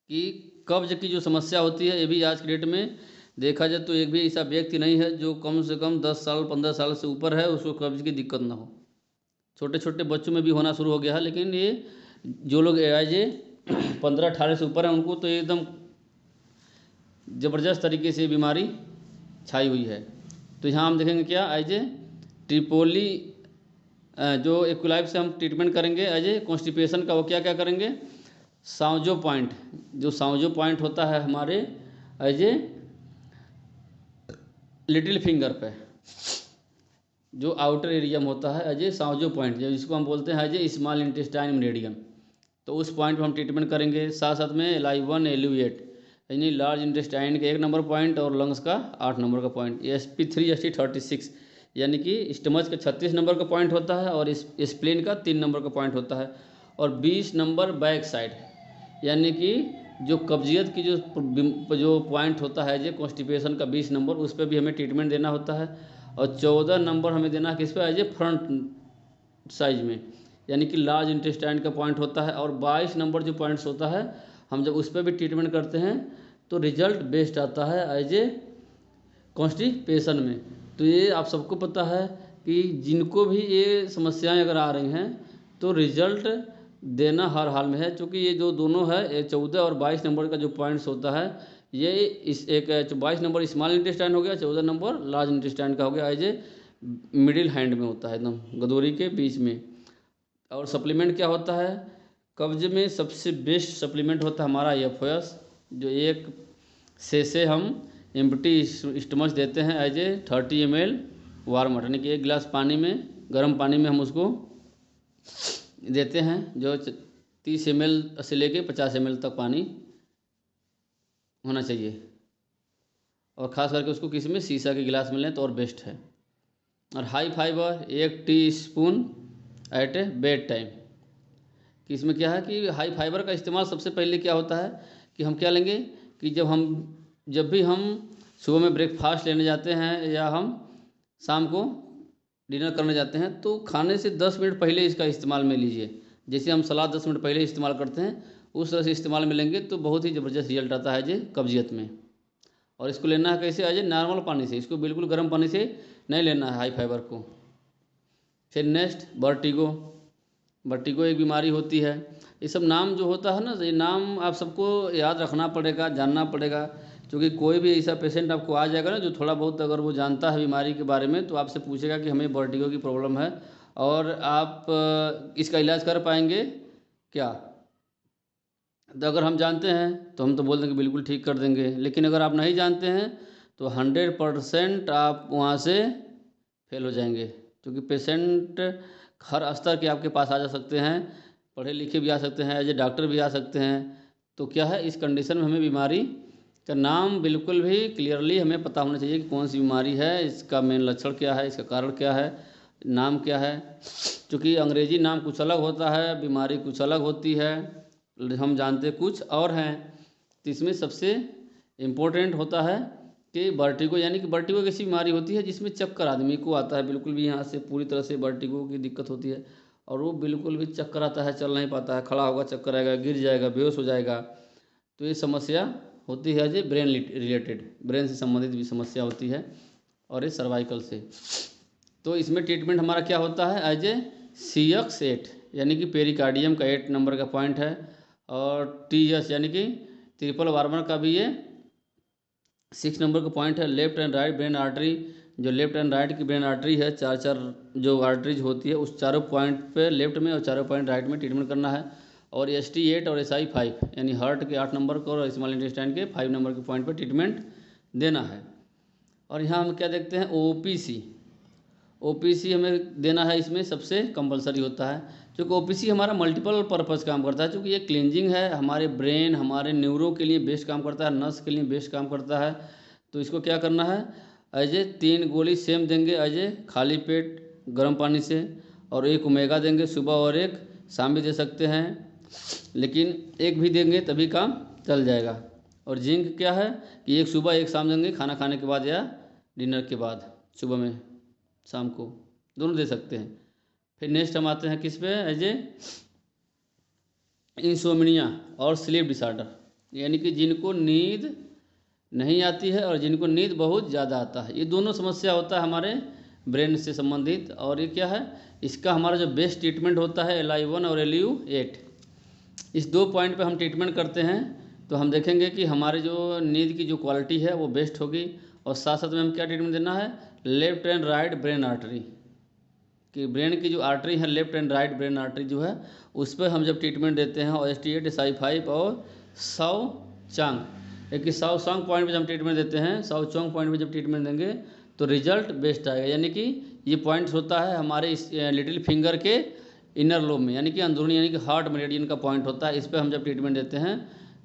की कब्ज की जो समस्या होती है, ये भी आज की डेट में देखा जाए तो एक भी ऐसा व्यक्ति नहीं है जो कम से कम 10 साल 15 साल से ऊपर है उसको कब्ज की दिक्कत ना हो। छोटे छोटे बच्चों में भी होना शुरू हो गया है, लेकिन ये जो लोग एज ए 15-18 से ऊपर है उनको तो एकदम ज़बरदस्त तरीके से बीमारी छाई हुई है। तो यहाँ हम देखेंगे क्या, एज ए ट्रिपोली जो एक्विलाइफ से हम ट्रीटमेंट करेंगे एज ए कॉन्स्टिपेशन का, वो क्या क्या करेंगे, सांजो पॉइंट, जो सांजो पॉइंट होता है हमारे एज ए लिटिल फिंगर पे, जो आउटर एरिया में होता है एज ए सांजो पॉइंट, जिसको हम बोलते हैं as a small intestine meridian, तो उस पॉइंट पर हम ट्रीटमेंट करेंगे। साथ साथ में LI1 LU8 यानी लार्ज इंटेस्टाइन के 1 नंबर पॉइंट और लंग्स का 8 नंबर का पॉइंट। SP3 ST36 यानी कि स्टमच का 36 नंबर का पॉइंट होता है और स्प्लीन का 3 नंबर का पॉइंट होता है, और 20 नंबर बैक साइड यानी कि जो कब्जियत की जो पॉइंट होता है जो कॉन्स्टिपेशन का 20 नंबर, उस पर भी हमें ट्रीटमेंट देना होता है। और 14 नंबर हमें देना है किस पे, एज ए फ्रंट साइज में, यानी कि लार्ज इंटेस्टाइन का पॉइंट होता है। और 22 नंबर जो पॉइंट्स होता है हम जब उस पर भी ट्रीटमेंट करते हैं तो रिजल्ट बेस्ट आता है एज ए कॉन्स्टिपेशन में। तो ये आप सबको पता है कि जिनको भी ये समस्याएं अगर आ रही हैं तो रिजल्ट देना हर हाल में है, क्योंकि ये जो दोनों है 14 और 22 नंबर का जो पॉइंट्स होता है, ये इस एक 22 नंबर स्मॉल इंटेस्टाइन हो गया, 14 नंबर लार्ज इंटेस्टाइन का हो गया, एज ए मिडिल हैंड में होता है, एकदम गदोरी के बीच में। और सप्लीमेंट क्या होता है, कब्ज में सबसे बेस्ट सप्लीमेंट होता है हमारा FOS, जो एक से हम एम्प्टी स्टमच देते हैं as a 30 ml warm water, यानी कि 1 गिलास पानी में, गर्म पानी में हम उसको देते हैं, जो 30 ml से लेके 50 ml तक पानी होना चाहिए, और ख़ास करके उसको किसी में शीशा के गिलास में लें तो और बेस्ट है। और हाई फाइबर 1 टीस्पून एट ए बेड टाइम, कि इसमें क्या है कि हाई फाइबर का इस्तेमाल सबसे पहले क्या होता है कि हम क्या लेंगे कि जब भी हम सुबह में ब्रेकफास्ट लेने जाते हैं या हम शाम को डिनर करने जाते हैं तो खाने से 10 मिनट पहले इसका इस्तेमाल में लीजिए। जैसे हम सलाद 10 मिनट पहले इस्तेमाल करते हैं उस तरह से इस्तेमाल में लेंगे तो बहुत ही ज़बरदस्त रिजल्ट आता है जी कब्जियत में। और इसको लेना है कैसे, आज नॉर्मल पानी से, इसको बिल्कुल गर्म पानी से नहीं लेना है हाई फाइबर को। फिर नेक्स्ट वर्टिगो एक बीमारी होती है। ये सब नाम जो होता है ना, ये नाम आप सबको याद रखना पड़ेगा, जानना पड़ेगा, क्योंकि कोई भी ऐसा पेशेंट आपको आ जाएगा ना जो थोड़ा बहुत अगर वो जानता है बीमारी के बारे में तो आपसे पूछेगा कि हमें वर्टिगो की प्रॉब्लम है और आप इसका इलाज कर पाएंगे क्या। तो अगर हम जानते हैं तो हम तो बोल देंगे बिल्कुल ठीक कर देंगे, लेकिन अगर आप नहीं जानते हैं तो 100% आप वहाँ से फेल हो जाएंगे, क्योंकि पेशेंट हर स्तर के आपके पास आ जा सकते हैं, पढ़े लिखे भी आ सकते हैं, एज ए डॉक्टर भी आ सकते हैं। तो क्या है, इस कंडीशन में हमें बीमारी का नाम बिल्कुल भी क्लियरली हमें पता होना चाहिए कि कौन सी बीमारी है, इसका मेन लक्षण क्या है, इसका कारण क्या है, नाम क्या है। क्योंकि अंग्रेजी नाम कुछ अलग होता है, बीमारी कुछ अलग होती है, हम जानते कुछ और हैं। तो इसमें सबसे इम्पोर्टेंट होता है कि वर्टिगो, यानी कि वर्टिगो एक ऐसी बीमारी होती है जिसमें चक्कर आदमी को आता है, बिल्कुल भी यहाँ से पूरी तरह से वर्टिगो की दिक्कत होती है, और वो बिल्कुल भी चक्कर आता है, चल नहीं पाता है, खड़ा होगा चक्कर आएगा, गिर जाएगा, बेहोश हो जाएगा। तो ये समस्या होती है जो ब्रेन रिलेटेड, ब्रेन से संबंधित भी समस्या होती है, और ये सर्वाइकल से। तो इसमें ट्रीटमेंट हमारा क्या होता है, एज ए CX8, यानी कि पेरिकार्डियम का 8 नंबर का पॉइंट है, और TS यानी कि ट्रिपल वार्मर का भी ये 6 नंबर का पॉइंट है। Left and right brain artery, जो लेफ्ट एंड राइट की ब्रेन आर्टरी है, चार चार जो आर्टरीज होती है, उस चारों पॉइंट पे लेफ्ट में और चारों पॉइंट राइट में ट्रीटमेंट करना है। और ST8 और SI5 यानी हार्ट के 8 नंबर को और स्मॉल इंटेस्टाइन के 5 नंबर के पॉइंट पर ट्रीटमेंट देना है। और यहाँ हम क्या देखते हैं, OPC हमें देना है, इसमें सबसे कंपलसरी होता है, क्योंकि OPC हमारा मल्टीपल पर्पज़ काम करता है, क्योंकि ये क्लींजिंग है, हमारे ब्रेन हमारे न्यूरो के लिए बेस्ट काम करता है, नस के लिए बेस्ट काम करता है। तो इसको क्या करना है, एज ए 3 गोली सेम देंगे, एज ए खाली पेट गर्म पानी से, और एक ओमेगा देंगे सुबह और एक शाम भी दे सकते हैं, लेकिन एक भी देंगे तभी काम चल जाएगा। और जिंक क्या है कि एक सुबह एक शाम देंगे, खाना खाने के बाद या डिनर के बाद, सुबह में शाम को दोनों दे सकते हैं। फिर नेक्स्ट हम आते हैं किस पे, एज ए इंसोम्निया और स्लीप डिसऑर्डर, यानी कि जिनको नींद नहीं आती है और जिनको नींद बहुत ज़्यादा आता है, ये दोनों समस्या होता है हमारे ब्रेन से संबंधित। और ये क्या है, इसका हमारा जो बेस्ट ट्रीटमेंट होता है LI1 और LU8, इस 2 पॉइंट पे हम ट्रीटमेंट करते हैं। तो हम देखेंगे कि हमारे जो नींद की जो क्वालिटी है वो बेस्ट होगी। और साथ साथ में हम क्या ट्रीटमेंट देना है, left and right brain artery, कि ब्रेन की जो आर्टरी है, left and right brain artery जो है, उस पर हम जब ट्रीटमेंट देते हैं, और ST8 SI5 और साओ चांग, एक साओ चांग पॉइंट पे जब हम ट्रीटमेंट देते हैं, साओ चांग पॉइंट पे जब ट्रीटमेंट देंगे तो रिजल्ट बेस्ट आएगा। यानी कि ये पॉइंट्स होता है हमारे इस लिटिल फिंगर के इनर लोब में, यानी कि अंदरूनी, यानी कि हार्ट मेरिडियन का पॉइंट होता है। इस पर हम जब ट्रीटमेंट देते हैं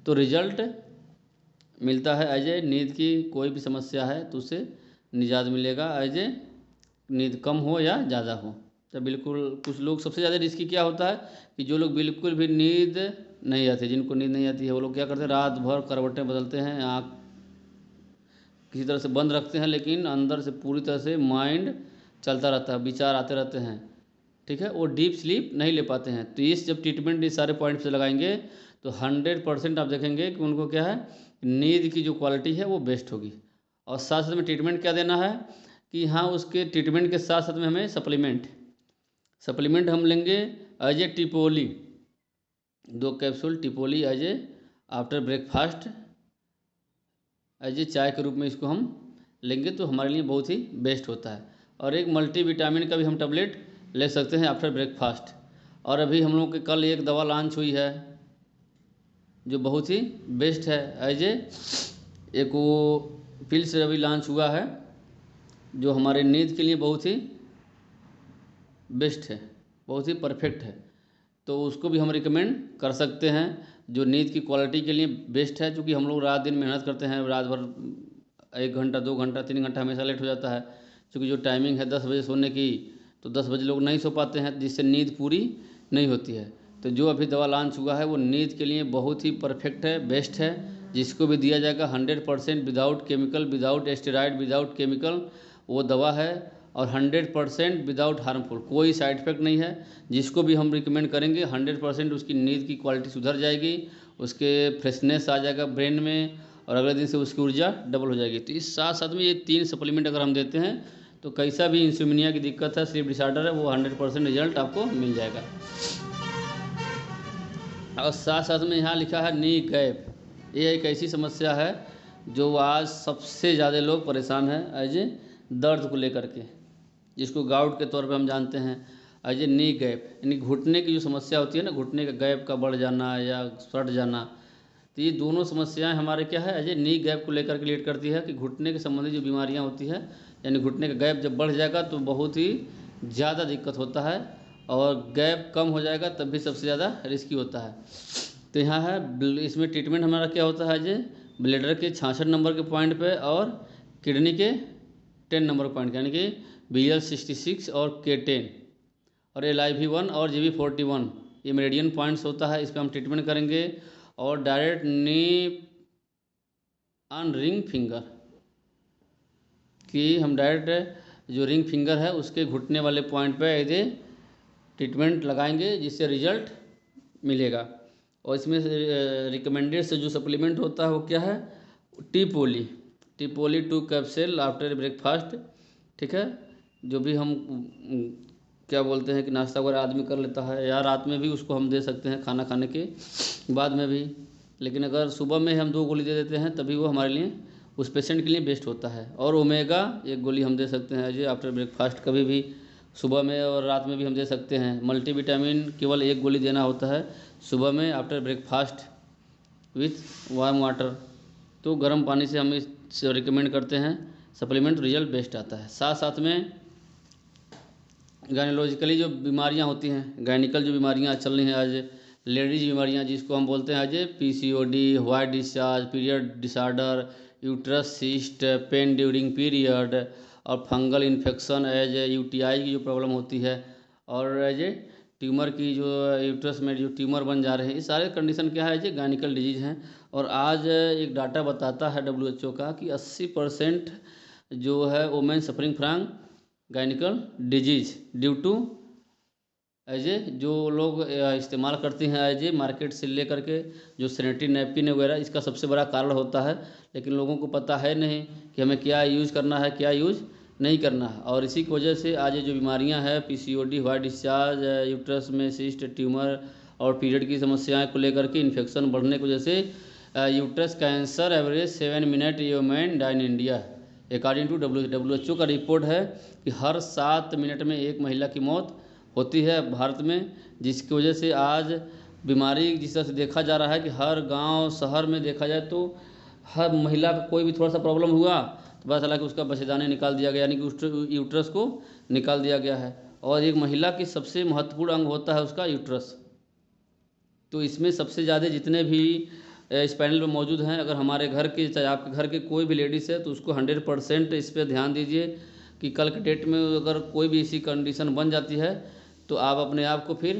तो रिजल्ट मिलता है, एज ए नींद की कोई भी समस्या है तो उससे निजात मिलेगा, एज ए नींद कम हो या ज़्यादा हो। तो बिल्कुल कुछ लोग, सबसे ज़्यादा रिस्की क्या होता है कि जो लोग बिल्कुल भी नींद नहीं आती, जिनको नींद नहीं आती है, वो लोग क्या करते हैं, रात भर करवटें बदलते हैं, आँख किसी तरह से बंद रखते हैं, लेकिन अंदर से पूरी तरह से माइंड चलता रहता है, विचार आते रहते हैं, ठीक है, वो डीप स्लीप नहीं ले पाते हैं। तो इस जब ट्रीटमेंट इस सारे पॉइंट से लगाएंगे तो 100% आप देखेंगे कि उनको क्या है, नींद की जो क्वालिटी है वो बेस्ट होगी। और साथ साथ में ट्रीटमेंट क्या देना है कि हाँ, उसके ट्रीटमेंट के साथ साथ में हमें सप्लीमेंट हम लेंगे, एज ए टिपोली 2 कैप्सूल टिपोली, as a after breakfast, as a चाय के रूप में इसको हम लेंगे तो हमारे लिए बहुत ही बेस्ट होता है। और एक मल्टीविटामिन का भी हम टैबलेट ले सकते हैं आफ्टर ब्रेकफास्ट। और अभी हम लोग के कल एक दवा लॉन्च हुई है जो बहुत ही बेस्ट है, एज ए एक वो पिल्स अभी लॉन्च हुआ है जो हमारे नींद के लिए बहुत ही बेस्ट है, बहुत ही परफेक्ट है। तो उसको भी हम रिकमेंड कर सकते हैं, जो नींद की क्वालिटी के लिए बेस्ट है। क्योंकि हम लोग रात दिन मेहनत करते हैं, रात भर 1 घंटा 2 घंटा 3 घंटा हमेशा लेट हो जाता है। क्योंकि जो टाइमिंग है 10 बजे सोने की, तो 10 बजे लोग नहीं सो पाते हैं, जिससे नींद पूरी नहीं होती है। तो जो अभी दवा लॉन्च हुआ है वो नींद के लिए बहुत ही परफेक्ट है, बेस्ट है, जिसको भी दिया जाएगा 100% without chemical, without steroid, without chemical वो दवा है। और 100% विदाउट हार्मफुल, कोई साइड इफेक्ट नहीं है। जिसको भी हम रिकमेंड करेंगे 100% उसकी नींद की क्वालिटी सुधर जाएगी, उसके फ्रेशनेस आ जाएगा ब्रेन में, और अगले दिन से उसकी ऊर्जा डबल हो जाएगी। तो इस साथ साथ में ये 3 सप्लीमेंट अगर हम देते हैं तो कैसा भी इंसोम्निया की दिक्कत है, स्लीप डिसऑर्डर है, वो 100% रिजल्ट आपको मिल जाएगा। और साथ साथ में यहाँ लिखा है नी गैप, ये एक ऐसी समस्या है जो आज सबसे ज़्यादा लोग परेशान हैं, एज ए दर्द को लेकर के, जिसको गाउट के तौर पे हम जानते हैं, एज ए नी गैप, यानी घुटने की जो समस्या होती है ना, घुटने का गैप का बढ़ जाना या सट जाना। तो ये दोनों समस्याएं हमारे क्या है एज ए नी गैप को लेकर के रिलेट करती है कि घुटने के संबंधी जो बीमारियां होती है, यानी घुटने का गैप जब बढ़ जाएगा तो बहुत ही ज़्यादा दिक्कत होता है, और गैप कम हो जाएगा तब भी सबसे ज़्यादा रिस्की होता है। तो यहाँ है इसमें ट्रीटमेंट हमारा क्या होता है जे ब्लैडर के 66 नंबर के पॉइंट पे और किडनी के 10 नंबर पॉइंट, यानी कि BL66 और K10 और LIV1 और GB41, ये मेरिडियन पॉइंट्स होता है, इस पर हम ट्रीटमेंट करेंगे। और direct knee on ring finger कि हम डायरेक्ट जो रिंग फिंगर है उसके घुटने वाले पॉइंट पे एज ए ट्रीटमेंट लगाएंगे जिससे रिजल्ट मिलेगा। और इसमें रिकमेंडेड से जो सप्लीमेंट होता है वो क्या है, टी पोली 2 कैप्सूल आफ्टर ब्रेकफास्ट, ठीक है। जो भी हम क्या बोलते हैं कि नाश्ता वगैरह आदमी कर लेता है, या रात में भी उसको हम दे सकते हैं खाना खाने के बाद में भी, लेकिन अगर सुबह में हम 2 गोली दे देते हैं तभी वो हमारे लिए उस पेशेंट के लिए बेस्ट होता है। और ओमेगा 1 गोली हम दे सकते हैं जी आफ्टर ब्रेकफास्ट, कभी भी सुबह में और रात में भी हम दे सकते हैं। मल्टीविटामिन केवल 1 गोली देना होता है सुबह में after breakfast with warm water. तो गर्म पानी से हम इस रिकमेंड करते हैं सप्लीमेंट, रिजल्ट बेस्ट आता है। साथ साथ में गायनोलॉजिकली जो बीमारियां होती हैं, गायनिकल जो बीमारियां चल रही हैं आज, लेडीज बीमारियां जिसको हम बोलते हैं आज PCOD, white discharge, period disorder, uterus cyst, pen during period, और फंगल इन्फेक्शन एज UTI की जो प्रॉब्लम होती है, और एज ट्यूमर की जो यूट्रस में जो ट्यूमर बन जा रहे हैं, ये सारे कंडीशन क्या है जी गायनिकल डिजीज़ हैं। और आज एक डाटा बताता है WHO का कि 80% जो है women suffering from gynaecal disease due to age a जो लोग इस्तेमाल करती हैं एज ए मार्केट से ले करके जो सैनिटरी नैपकिन वगैरह, इसका सबसे बड़ा कारण होता है। लेकिन लोगों को पता है नहीं कि हमें क्या यूज़ करना है, क्या यूज़ नहीं करना है। और इसी की वजह से आज ये जो बीमारियां हैं PCOD, वाइट डिस्चार्ज, यूट्रस में सिस्ट, ट्यूमर और पीरियड की समस्याएं को लेकर के इन्फेक्शन बढ़ने की वजह से uterus cancer average 7 minute human die in India, according to WHO का रिपोर्ट है कि हर 7 मिनट में एक महिला की मौत होती है भारत में। जिसकी वजह से आज बीमारी जिस तरह से देखा जा रहा है कि हर गांव शहर में देखा जाए तो हर महिला का कोई भी थोड़ा सा प्रॉब्लम हुआ तो पता चला कि उसका बच्चेदानी निकाल दिया गया, यानी कि यूट्रस को निकाल दिया गया है। और एक महिला की सबसे महत्वपूर्ण अंग होता है उसका यूट्रस। तो इसमें सबसे ज़्यादा जितने भी इस पैनल में मौजूद हैं, अगर हमारे घर के चाहे आपके घर के कोई भी लेडीज़ है तो उसको 100% इस पर ध्यान दीजिए कि कल के डेट में अगर कोई भी ऐसी कंडीशन बन जाती है तो आप अपने आप को फिर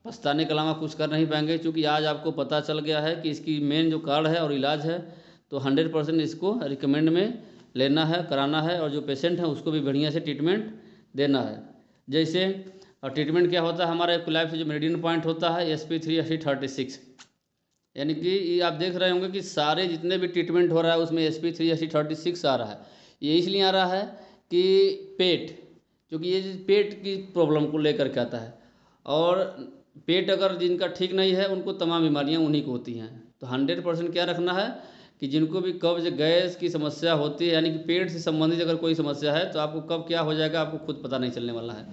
पछताने के अलावा कुछ कर नहीं पाएंगे, क्योंकि आज आपको पता चल गया है कि इसकी मेन जो कार्ड है और इलाज है, तो 100% इसको रिकमेंड में लेना है, कराना है, और जो पेशेंट है उसको भी बढ़िया से ट्रीटमेंट देना है। जैसे और ट्रीटमेंट क्या होता है हमारा लाइफ से जो मेरिडियन पॉइंट होता है SP3/36, यानी कि आप देख रहे होंगे कि सारे जितने भी ट्रीटमेंट हो रहा है उसमें SP3/36 आ रहा है। ये इसलिए आ रहा है कि पेट, क्योंकि ये पेट की प्रॉब्लम को लेकर के आता है, और पेट अगर जिनका ठीक नहीं है उनको तमाम बीमारियां उन्हीं को होती हैं। तो 100% क्या रखना है कि जिनको भी कब्ज गैस की समस्या होती है, यानी कि पेट से संबंधित अगर कोई समस्या है तो आपको कब क्या हो जाएगा आपको खुद पता नहीं चलने वाला है।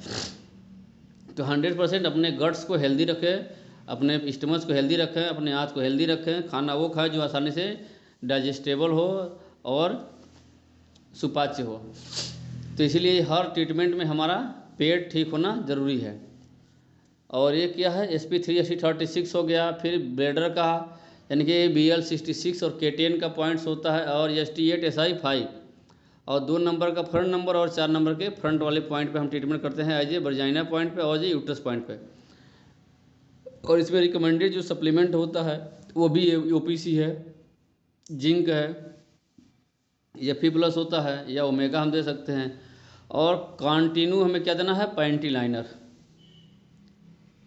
तो 100% अपने गट्स को हेल्दी रखें, अपने स्टमच को हेल्दी रखें, अपने आँत को हेल्दी रखें, खाना वो खाएं जो आसानी से डाइजेस्टेबल हो और सुपाच्य हो। तो इसीलिए हर ट्रीटमेंट में हमारा पेट ठीक होना ज़रूरी है। और ये क्या है SP3/36 हो गया, फिर ब्लैडर का यानी कि BL66 और K10 का पॉइंट्स होता है, और ST8SI5, और 2 नंबर का फ्रंट नंबर और 4 नंबर के फ्रंट वाले पॉइंट पे हम ट्रीटमेंट करते हैं एज ए वर्जाइना पॉइंट पे और यूट्रस पॉइंट पे। और इसमें रिकमेंडेड जो सप्लीमेंट होता है वो भी OPC है, जिंक है, Fe+ होता है, या ओमेगा हम दे सकते हैं। और कंटिन्यू हमें क्या देना है, पैंटी लाइनर,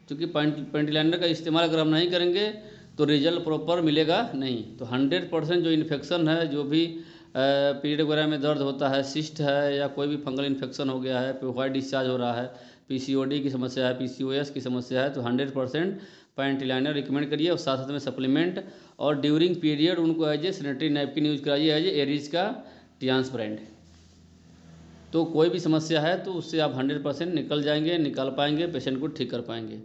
क्योंकि पैंटी लाइनर का इस्तेमाल अगर हम नहीं करेंगे तो रिजल्ट प्रॉपर मिलेगा नहीं। तो 100% जो इन्फेक्शन है, जो भी पीरियड वगैरह में दर्द होता है, सिस्ट है, या कोई भी फंगल इन्फेक्शन हो गया है, वाइट डिस्चार्ज हो रहा है, PCOD की समस्या है, PCOS की समस्या है, तो 100% पैंटी लाइनर रिकमेंड करिए। और साथ साथ में सप्लीमेंट, और ड्यूरिंग पीरियड उनको as a sanitary napkin use कराइए एज ए एरिज का ट्रांसपेरेंट। तो कोई भी समस्या है तो उससे आप 100% निकल पाएंगे, पेशेंट को ठीक कर पाएंगे।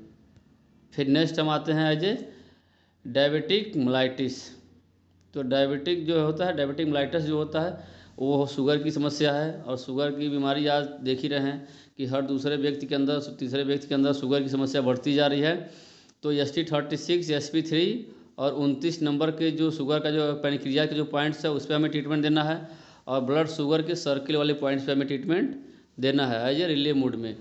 फिर नेक्स्ट हम आते हैं एज ए डायबिटिक मेलाइटिस। तो डायबिटिक जो होता है, डायबिटिक मेलाइटिस जो होता है वो शुगर की समस्या है। और शुगर की बीमारी आज देख ही रहे हैं कि हर दूसरे व्यक्ति के अंदर, तीसरे व्यक्ति के अंदर शुगर की समस्या बढ़ती जा रही है। तो ST36, SP3 और 29 नंबर के जो शुगर का जो पैनक्रिया के जो पॉइंट्स है उस पर हमें ट्रीटमेंट देना है। और ब्लड शुगर के सर्किल वाले पॉइंट्स पे हमें ट्रीटमेंट देना है एज ए रिले मोड में।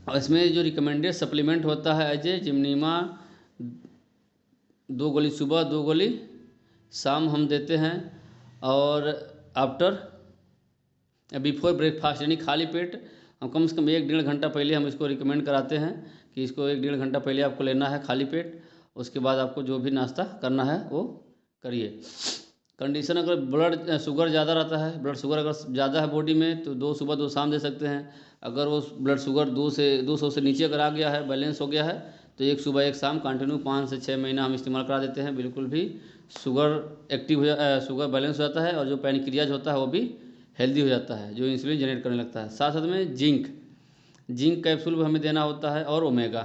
और इसमें जो रिकमेंडेड सप्लीमेंट होता है एज ए जिम्नीमा 2 गोली सुबह, 2 गोली शाम हम देते हैं। और आफ्टर बिफोर ब्रेकफास्ट यानी खाली पेट हम कम से कम 1-1.5 घंटा पहले हम इसको रिकमेंड कराते हैं कि इसको 1-1.5 घंटा पहले आपको लेना है खाली पेट। उसके बाद आपको जो भी नाश्ता करना है वो करिए। कंडीशन अगर ब्लड शुगर ज़्यादा रहता है, ब्लड शुगर अगर ज़्यादा है बॉडी में तो 2 सुबह 2 शाम दे सकते हैं। अगर वो ब्लड शुगर 200 से नीचे अगर आ गया है, बैलेंस हो गया है, तो 1 सुबह 1 शाम कंटिन्यू 5 से 6 महीना हम इस्तेमाल करा देते हैं। बिल्कुल भी शुगर एक्टिव हो शुगर बैलेंस हो जाता है और जो पैनक्रियाज होता है वो भी हेल्दी हो जाता है, जो इंसुलिन जनरेट करने लगता है। साथ साथ में जिंक कैप्सूल भी हमें देना होता है और ओमेगा।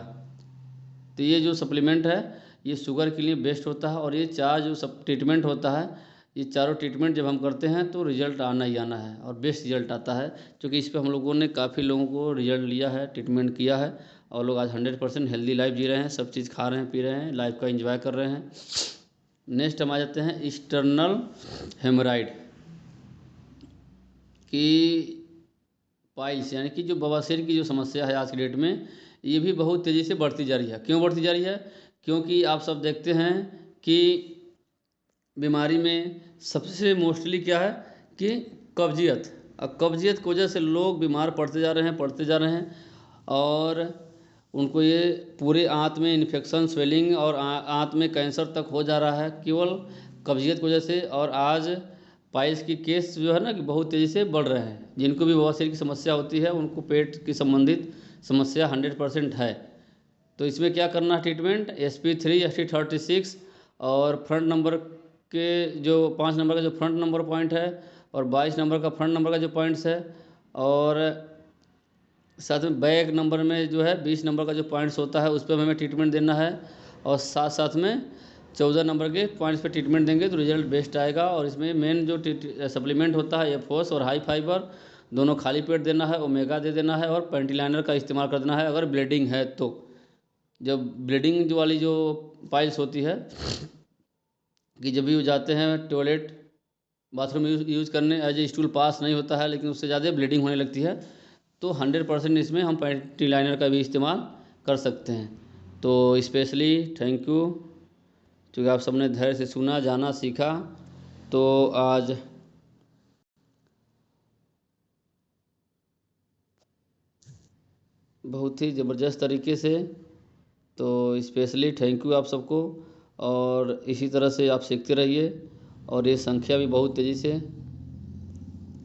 तो ये जो सप्लीमेंट है ये शुगर के लिए बेस्ट होता है। और ये 4 जो सब ट्रीटमेंट होता है, ये चारों ट्रीटमेंट जब हम करते हैं तो रिजल्ट आना ही आना है और बेस्ट रिजल्ट आता है। क्योंकि इस पर हम लोगों ने काफ़ी लोगों को रिजल्ट लिया है, ट्रीटमेंट किया है और लोग आज 100% हेल्दी लाइफ जी रहे हैं, सब चीज़ खा रहे हैं, पी रहे हैं, लाइफ का एंजॉय कर रहे हैं। नेक्स्ट हम आ जाते हैं एक्सटर्नल हेमराइड की पाइल्स, यानी कि जो बवासीर की जो समस्या है आज की डेट में ये भी बहुत तेज़ी से बढ़ती जा रही है। क्यों बढ़ती जा रही है? क्योंकि आप सब देखते हैं कि बीमारी में सबसे मोस्टली क्या है कि कब्जियत। अब कब्जियत की वजह से लोग बीमार पड़ते जा रहे हैं और उनको ये पूरे आंत में इन्फेक्शन, स्वेलिंग और आंत में कैंसर तक हो जा रहा है केवल कब्जियत की वजह से। और आज पाइल्स की केस जो है ना कि बहुत तेज़ी से बढ़ रहे हैं। जिनको भी बवासीर की समस्या होती है उनको पेट की संबंधित समस्या 100% है। तो इसमें क्या करना है ट्रीटमेंट, SP3, ST36 और फ्रंट नंबर के जो 5 नंबर का जो फ्रंट नंबर पॉइंट है और 22 नंबर का फ्रंट नंबर का जो पॉइंट्स है और साथ में बैक नंबर में जो है 20 नंबर का जो पॉइंट्स होता है उस पर हमें ट्रीटमेंट देना है। और साथ साथ में 14 नंबर के पॉइंट्स पे ट्रीटमेंट देंगे तो रिजल्ट बेस्ट आएगा। और इसमें मेन जो सप्लीमेंट होता है एफोस और हाई फाइबर दोनों खाली पेट देना है, ओमेगा दे देना है और पेंटिलाइनर का इस्तेमाल कर देना है अगर ब्लीडिंग है तो। जब ब्लीडिंग जो वाली जो पाइल्स होती है कि जब भी वो जाते हैं टॉयलेट बाथरूम यूज़ करने एज ए स्टूल पास नहीं होता है लेकिन उससे ज़्यादा ब्लीडिंग होने लगती है, तो 100% इसमें हम पेंटी लाइनर का भी इस्तेमाल कर सकते हैं। तो स्पेशली थैंक यू क्योंकि आप सबने धैर्य से सुना, जाना, सीखा। तो आज बहुत ही ज़बरदस्त तरीके से, तो स्पेशली थैंक यू आप सबको। और इसी तरह से आप सीखते रहिए। और ये संख्या भी बहुत तेज़ी से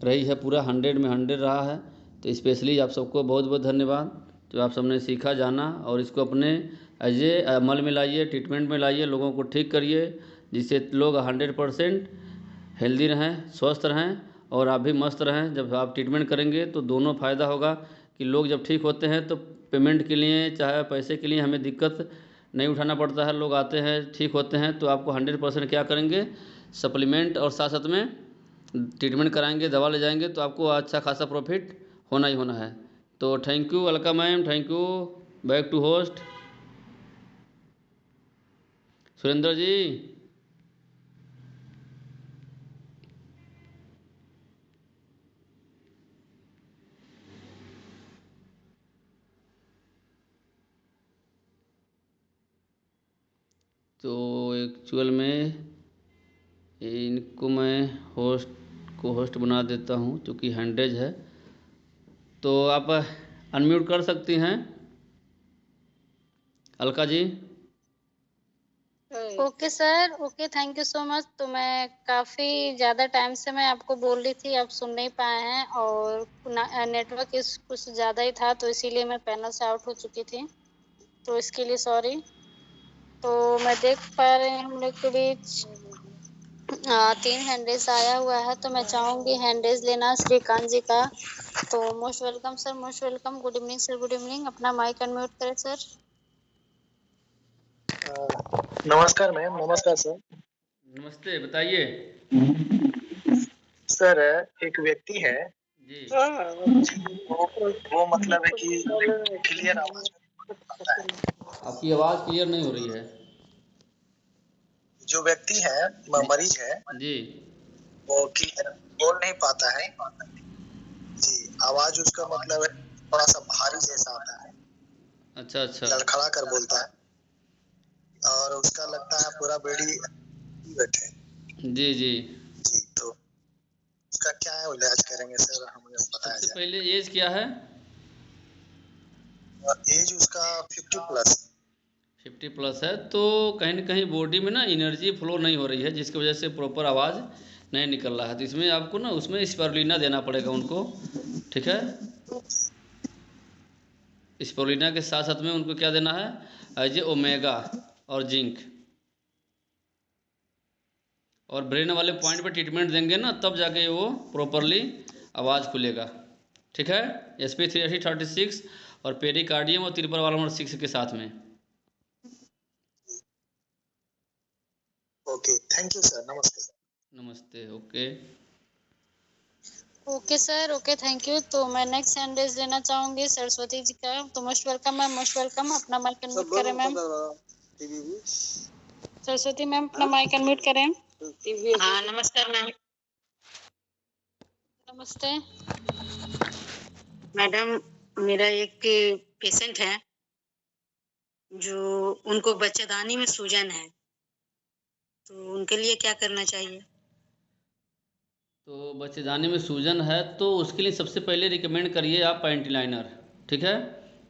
रही है, पूरा 100 में 100 रहा है। तो स्पेशली आप सबको बहुत बहुत धन्यवाद जो आप सबने सीखा, जाना और इसको अपने एज ए अमल में लाइए, ट्रीटमेंट में लाइए, लोगों को ठीक करिए जिससे लोग 100% हेल्दी रहें, स्वस्थ रहें और आप भी मस्त रहें। जब आप ट्रीटमेंट करेंगे तो दोनों फ़ायदा होगा कि लोग जब ठीक होते हैं तो पेमेंट के लिए चाहे पैसे के लिए हमें दिक्कत नहीं उठाना पड़ता है। लोग आते हैं, ठीक होते हैं तो आपको 100% क्या करेंगे, सप्लीमेंट और साथ साथ में ट्रीटमेंट कराएंगे, दवा ले जाएंगे तो आपको अच्छा खासा प्रॉफिट होना ही होना है। तो thank you Alka ma'am, thank you. Back to host Surendra ji. तो एक्चुअल में इनको मैं होस्ट बना देता हूँ क्योंकि हैंडेज है। तो आप अनम्यूट कर सकती हैं Alka ji. Okay sir, okay, thank you so much. तो मैं काफ़ी ज़्यादा टाइम से मैं आपको बोल रही थी, आप सुन नहीं पाए हैं और नेटवर्क कुछ ज़्यादा ही था तो इसीलिए मैं पैनल से आउट हो चुकी थी, तो इसके लिए सॉरी। तो मैं देख पा रही हूँ हम लोग के बीच 3 हैंडरेज आया हुआ है, तो मैं चाहूँगी हैंडरेज लेना श्रीकांत जी का। तो most welcome sir, most welcome. Good evening sir, good evening. अपना माइक अनम्यूट करें सर। नमस्कार मैम, नमस्कार सर। नमस्ते, बताइए। सर एक व्यक्ति है, जी। वो मतलब है कि क्लियर आवाज में आता है। आपकी आवाज़ क्लियर नहीं हो रही है। जो व्यक्ति है, मरीज है, जी। वो क्लियर बोल नहीं पाता है जी। आवाज उसका मतलब है थोड़ा सा भारी जैसा आता है, अच्छा अच्छा। लड़खड़ा कर बोलता है और उसका लगता है पूरा बेड़ी बैठे। जी जी। जी, तो उसका क्या है इलाज करेंगे सर, हमें बताया सबसे जाए। पहले एज क्या है? एज उसका 50 प्लस। 50 प्लस है तो कहीं ना कहीं बॉडी में ना एनर्जी फ्लो नहीं हो रही है, जिसकी वजह से प्रॉपर आवाज़ नहीं निकल रहा है। तो इसमें आपको ना उसमें स्पारुलिना देना पड़ेगा उनको, ठीक है। स्पारुलिना के साथ साथ में उनको क्या देना है, एज ओमेगा और जिंक, और ब्रेन वाले पॉइंट पे ट्रीटमेंट देंगे ना, तब जाके वो प्रॉपरली आवाज़ खुलेगा, ठीक है। SP336 और पेरिकार्डियम और तिरपर वाला नंबर 6 के साथ में। ओके, थैंक यू सर, नमस्ते। नमस्ते, okay. Okay sir, okay, thank you. तो मैं नेक्स्ट सैंडविच लेना चाहूंगी सरस्वती जी का। तो most welcome ma'am, most welcome. अपना माइक अनम्यूट करें मैम। सरस्वती मैम, अपना माइक अनम्यूट करें। हाँ, नमस्कार मैम। नमस्ते। मैडम, मेरा एक पेशेंट है जो उनको बच्चेदानी में सूजन है, तो उनके लिए क्या करना चाहिए? तो बच्चेदानी में सूजन है तो उसके लिए सबसे पहले रिकमेंड करिए आप पैंटी लाइनर, ठीक है।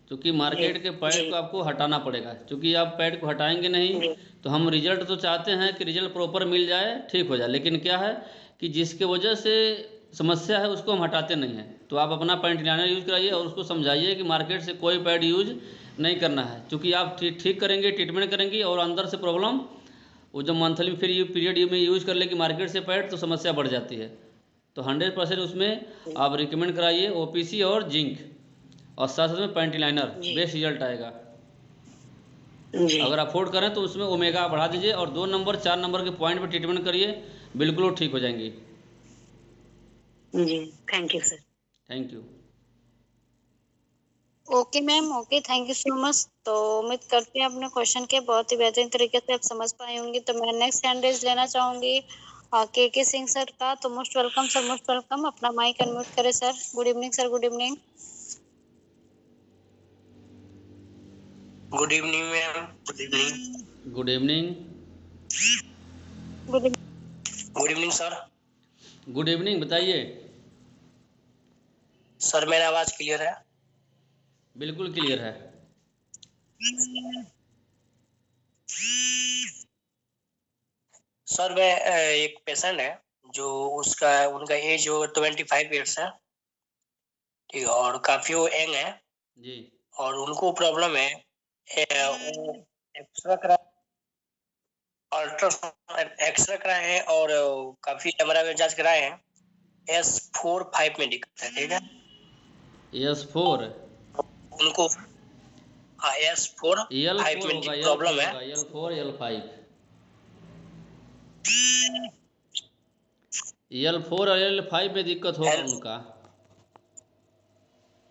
क्योंकि मार्केट के पैड को आपको हटाना पड़ेगा, क्योंकि आप पैड को हटाएंगे नहीं तो हम रिजल्ट तो चाहते हैं कि रिजल्ट प्रॉपर मिल जाए, ठीक हो जाए, लेकिन क्या है कि जिसके वजह से समस्या है उसको हम हटाते नहीं हैं। तो आप अपना पैंटी लाइनर यूज़ कराइए और उसको समझाइए कि मार्केट से कोई पैड यूज नहीं करना है, क्योंकि आप ठीक करेंगे, ट्रीटमेंट करेंगे और अंदर से प्रॉब्लम वो जब मंथली फिर ये पीरियड में यूज़ कर लेगी मार्केट से पैड तो समस्या बढ़ जाती है। तो 100% उसमें आप रिकमेंड कराइए OPC और जिंक, और साथ साथ में पैंटी लाइनर, बेस्ट रिजल्ट आएगा। अगर अफोर्ड करें तो उसमें ओमेगा बढ़ा दीजिए और 2 नंबर 4 नंबर के पॉइंट पर ट्रीटमेंट करिए, बिल्कुल वो ठीक हो जाएंगी। जी, thank you sir. Thank you. Okay ma'am, okay, thank you so much. तो उम्मीद करती हूँ अपने क्वेश्चन के बहुत ही बेहतरीन तरीके से आप समझ पाई होंगी। तो मैं नेक्स्ट सैंडविच लेना चाहूंगी के सिंह सर का। तो most welcome sir, most welcome. अपना माइक अनम्यूट करें sir. Good evening sir, good evening. Good evening ma'am, good evening. Good evening. Good good evening sir. Good evening, बताइए। सर मेरा आवाज क्लियर है? बिल्कुल क्लियर है। सर मैं एक पेशेंट है जो उनका एज जो 25 ईयर्स है, ठीक है, और काफी वो यंग है जी। और उनको प्रॉब्लम है वो एक्सरा करा अल्ट्रासाउंड एक्सरा कराए हैं और काफी एमआरआई में जांच कराए हैं। S4-5 में दिक्कत है, ठीक है। S4 उनको हाँ S4-5 L4 में होगा, प्रॉब्लम L4 है। होगा, L4 L5, L4 और L5 में दिक्कत होगा उनका।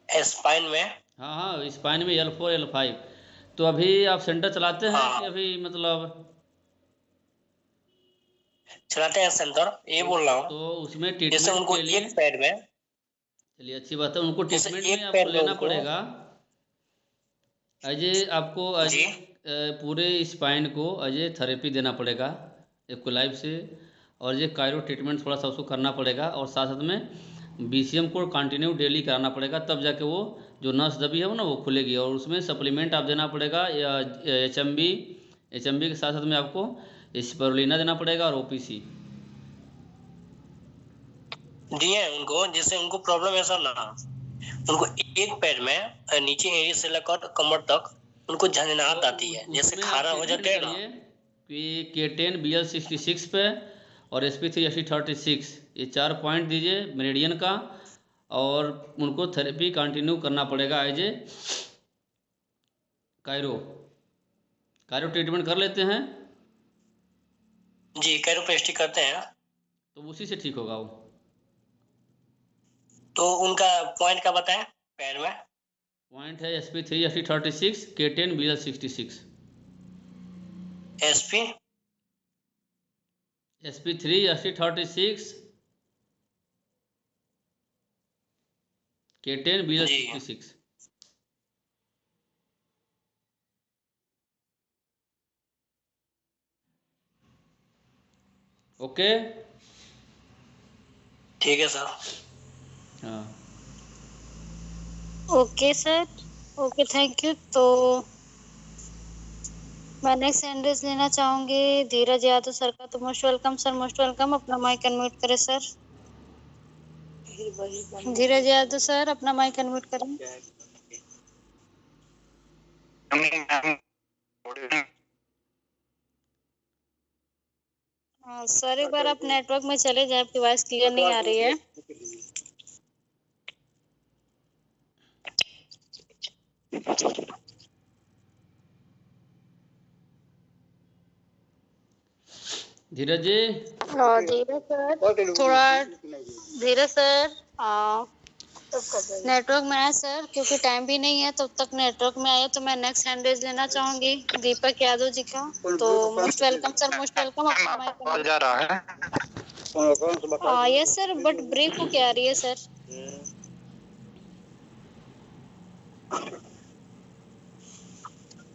स्पाइन में। हाँ हाँ, स्पाइन में L4 L5। तो अभी आप सेंटर चलाते हैं कि हाँ, अभी मतलब? चलाते हैं सेंटर, ये बोल रहा तो हूँ। उसमें जैसे ट्रीटमेंट उनको के लिए, एक पैड में चलिए अच्छी बात है, उनको जैसे ट्रीटमेंट में एक आपको पैड में लेना उनको पड़ेगा अजय, आपको जी अजय पूरे स्पाइन को अजय थेरेपी देना पड़ेगा एक्वलाइफ से, और ये कायरो ट्रीटमेंट थोड़ा सा उसको करना पड़ेगा, और साथ साथ में BCM को कंटिन्यू डेली कराना पड़ेगा, तब जाके वो जो नस दबी है वो ना वो खुलेगी। और उसमें सप्लीमेंट आप देना पड़ेगा या HMB के साथ साथ में आपको स्पारुलिना देना पड़ेगा और OPC। दिए उनको, जैसे उनको प्रॉब्लम है सर ना, उनको एक पैर में नीचे एड़ी से लेकर कमर तक उनको झंझनाहट आती है, जैसे उसमें आप खारा हो ट्रीटमेंट जाते हैं ना। करिए कि K10 BL66 पे और SP336, ये 4 पॉइंट दीजिए मेरिडियन का, और उनको थेरेपी कंटिन्यू करना पड़ेगा एज ए कायरो कायरो ट्रीटमेंट कर लेते हैं जी कैरोप्रेस्टिक करते हैं। तो उसी से ठीक होगा वो। तो उनका पॉइंट का बताएं पैर में। पॉइंट है SP3 ST36 K10 BL66। SP SP3 ST36 K10 BL66। Okay ठीक है सर। हाँ okay sir, okay thank you. तो मैं नेक्स्ट हैंड लेना चाहूंगी धीरज यादव सर का। तो most welcome sir, most welcome. अपना माइक अनम्यूट करें सर। धीरज यादव सर अपना माइक अनम्यूट करें। सर एक बार आप नेटवर्क में चले जाए, आपकी वॉइस क्लियर नहीं आ रही है। धीरज जी धीरज सर थोड़ा, धीरज सर नेटवर्क में आए सर, क्योंकि टाइम भी नहीं है। तब तक नेटवर्क में आए तो मैं नेक्स्ट हैंड लेना चाहूंगी दीपक यादव जी का। तो most welcome sir, most welcome. अपना माइक जा रहा है। यस सर, बट ब्रेक हो क्या आ रही है सर?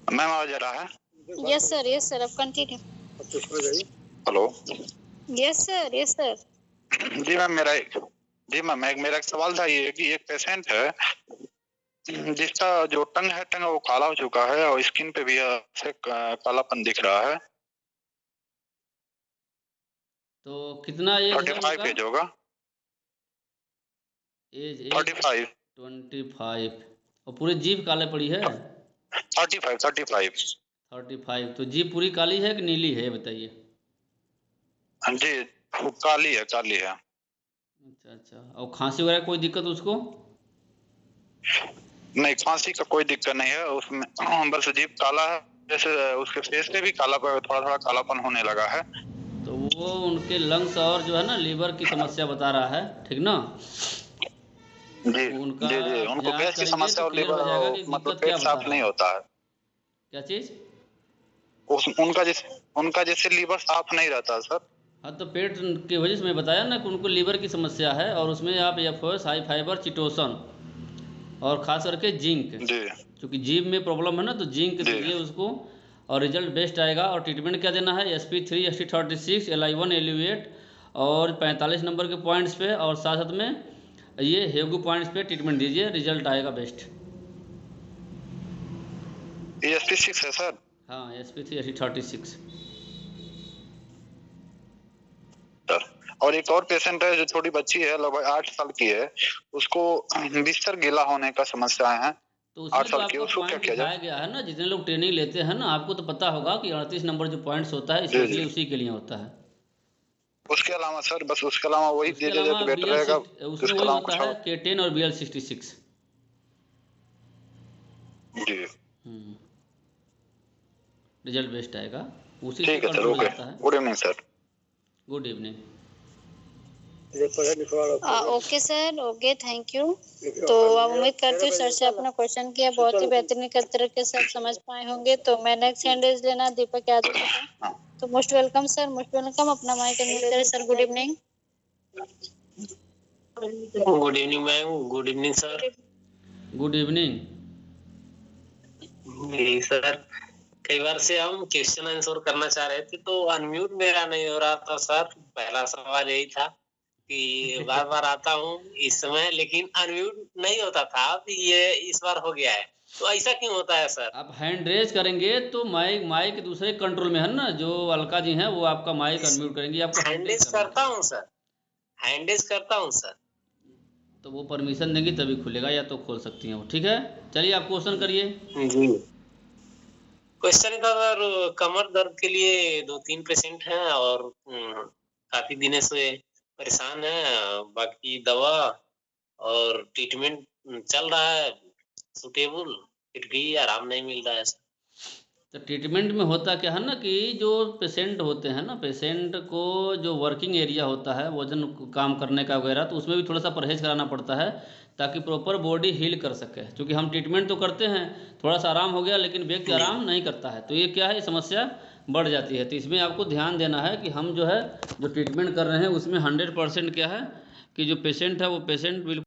मैम आवाज आ रहा है? यस सर, अब कंटिन्यू। हेलो। Yes sir. जी मैम मेरा एक सवाल था ये कि एक पेशेंट है जिसका जो टंग है वो काला हो चुका है और स्किन पे भी ऐसे कालापन दिख रहा है। तो कितना एज है 35 एज होगा। एज 35 25 और पूरी जीभ काले पड़ी है। 35 तो जीभ पूरी काली है कि नीली है बताइए। जी काली है। अच्छा और खांसी वगैरह कोई दिक्कत उसको? नहीं खांसी का कोई दिक्कत नहीं है उसमें, बस जीभ काला है। जैसे उसके फेस पे भी थोड़ा कालापन होने लगा है। तो वो उनके लंग्स और जो है ना लीवर की समस्या बता रहा है, ठीक ना? जी उनका जी उनको जांच गैस की करेंगे समस्या तो और क्लियर लीवर हो जाएगा कि मतलब दिक्कत क्या पेट बता साफ रहा नहीं है। होता है। क्या चीज़? उनका जैसे लीवर साफ नहीं रहता सर। हाँ तो पेट की वजह से मैं बताया ना कि उनको लीवर की समस्या है, और उसमें आप एफओएस, हाई फाइबर, चिटोसन और खास करके जिंक, जी क्योंकि जिंक में प्रॉब्लम है ना, तो जिंक जी दीजिए उसको और रिजल्ट बेस्ट आएगा। और ट्रीटमेंट क्या देना है? SP3 ST36 LI1 LU8 और 45 नंबर के पॉइंट्स पे, और साथ साथ में ये हेगू पॉइंट्स पे ट्रीटमेंट दीजिए, रिजल्ट आएगा बेस्ट। ये SP6 है सर। हाँ SP3 ST36 सर और एक और पेशेंट है जो छोटी बच्ची है लगभग 8 साल की है, उसको बिस्तर गीला होने का समस्याएं हैं। तो 8 उसमें तो साल की, आपका उसको क्या पॉइंट किया दिखाया जाए? गया है ना, जितने लोग ट्रेनिंग लेते हैं ना, आपको तो पता होगा कि 38 नंबर जो पॉइंट्स होता है जी स्पेशली उसी के लिए होता है। उसके अलावा सर, बस उसके अलावा वही उसके दे दे अलावा तो बेटर BL रहेगा। उसमें उसके वही अलावा होता कुछ है और? K10 और BL66। जी रिजल्ट बेस्ट आएगा, उसी से ठीक है सर। कंट्रोल हो ओके, जाता है। Good evening sir. Good evening. Okay sir, okay thank you. तो अब उम्मीद करती हूँ सर से अपना क्वेश्चन किया बहुत ही बेहतरीन तरीके से आप समझ पाए होंगे। तो मैं नेक्स्ट हैंड लेना दीपक यादव जी का। तो most welcome sir, most welcome. अपना माइक अनम्यूट करें sir. Good evening. Good evening ma'am. Good evening sir. Good evening. जी सर, कई बार से हम क्वेश्चन आंसर करना चाह रहे थे तो अनम्यूट मेरा नहीं हो रहा था सर। पहला सवाल यही था कि बार बार आता हूँ इस समय, लेकिन अनम्यूट नहीं होता था। अब ये इस बार हो गया है, तो ऐसा क्यों होता है सर? आप हैंड रेज करेंगे तो माइक दूसरे कंट्रोल में है ना, जो अलका जी हैं वो आपका माइक अनम्यूट करेंगी, आपको हैंड रेज हैंडेज करना करता पड़ेगा। हूँ सर, हैंडेज करता हूँ सर। तो वो परमिशन देंगी तभी खुलेगा, या तो खोल सकती हैं वो। ठीक है, चलिए आप क्वेश्चन करिए। जी क्वेश्चन था सर, कमर दर्द के लिए 2-3 पेशेंट हैं और काफी दिनों से परेशान है। बाकी दवा और ट्रीटमेंट चल रहा है सुटेबल, फिर भी आराम नहीं मिल रहा है सर। तो ट्रीटमेंट में होता क्या है ना कि जो पेशेंट होते हैं ना, पेशेंट को जो वर्किंग एरिया होता है वजन काम करने का वगैरह, तो उसमें भी थोड़ा सा परहेज कराना पड़ता है ताकि प्रॉपर बॉडी हील कर सके। क्योंकि हम ट्रीटमेंट तो करते हैं, थोड़ा सा आराम हो गया, लेकिन व्यक्ति आराम नहीं करता है, तो ये क्या है, ये समस्या बढ़ जाती है। तो इसमें आपको ध्यान देना है कि हम जो है जो ट्रीटमेंट कर रहे हैं उसमें 100% क्या है कि जो पेशेंट है वो पेशेंट बिल्कुल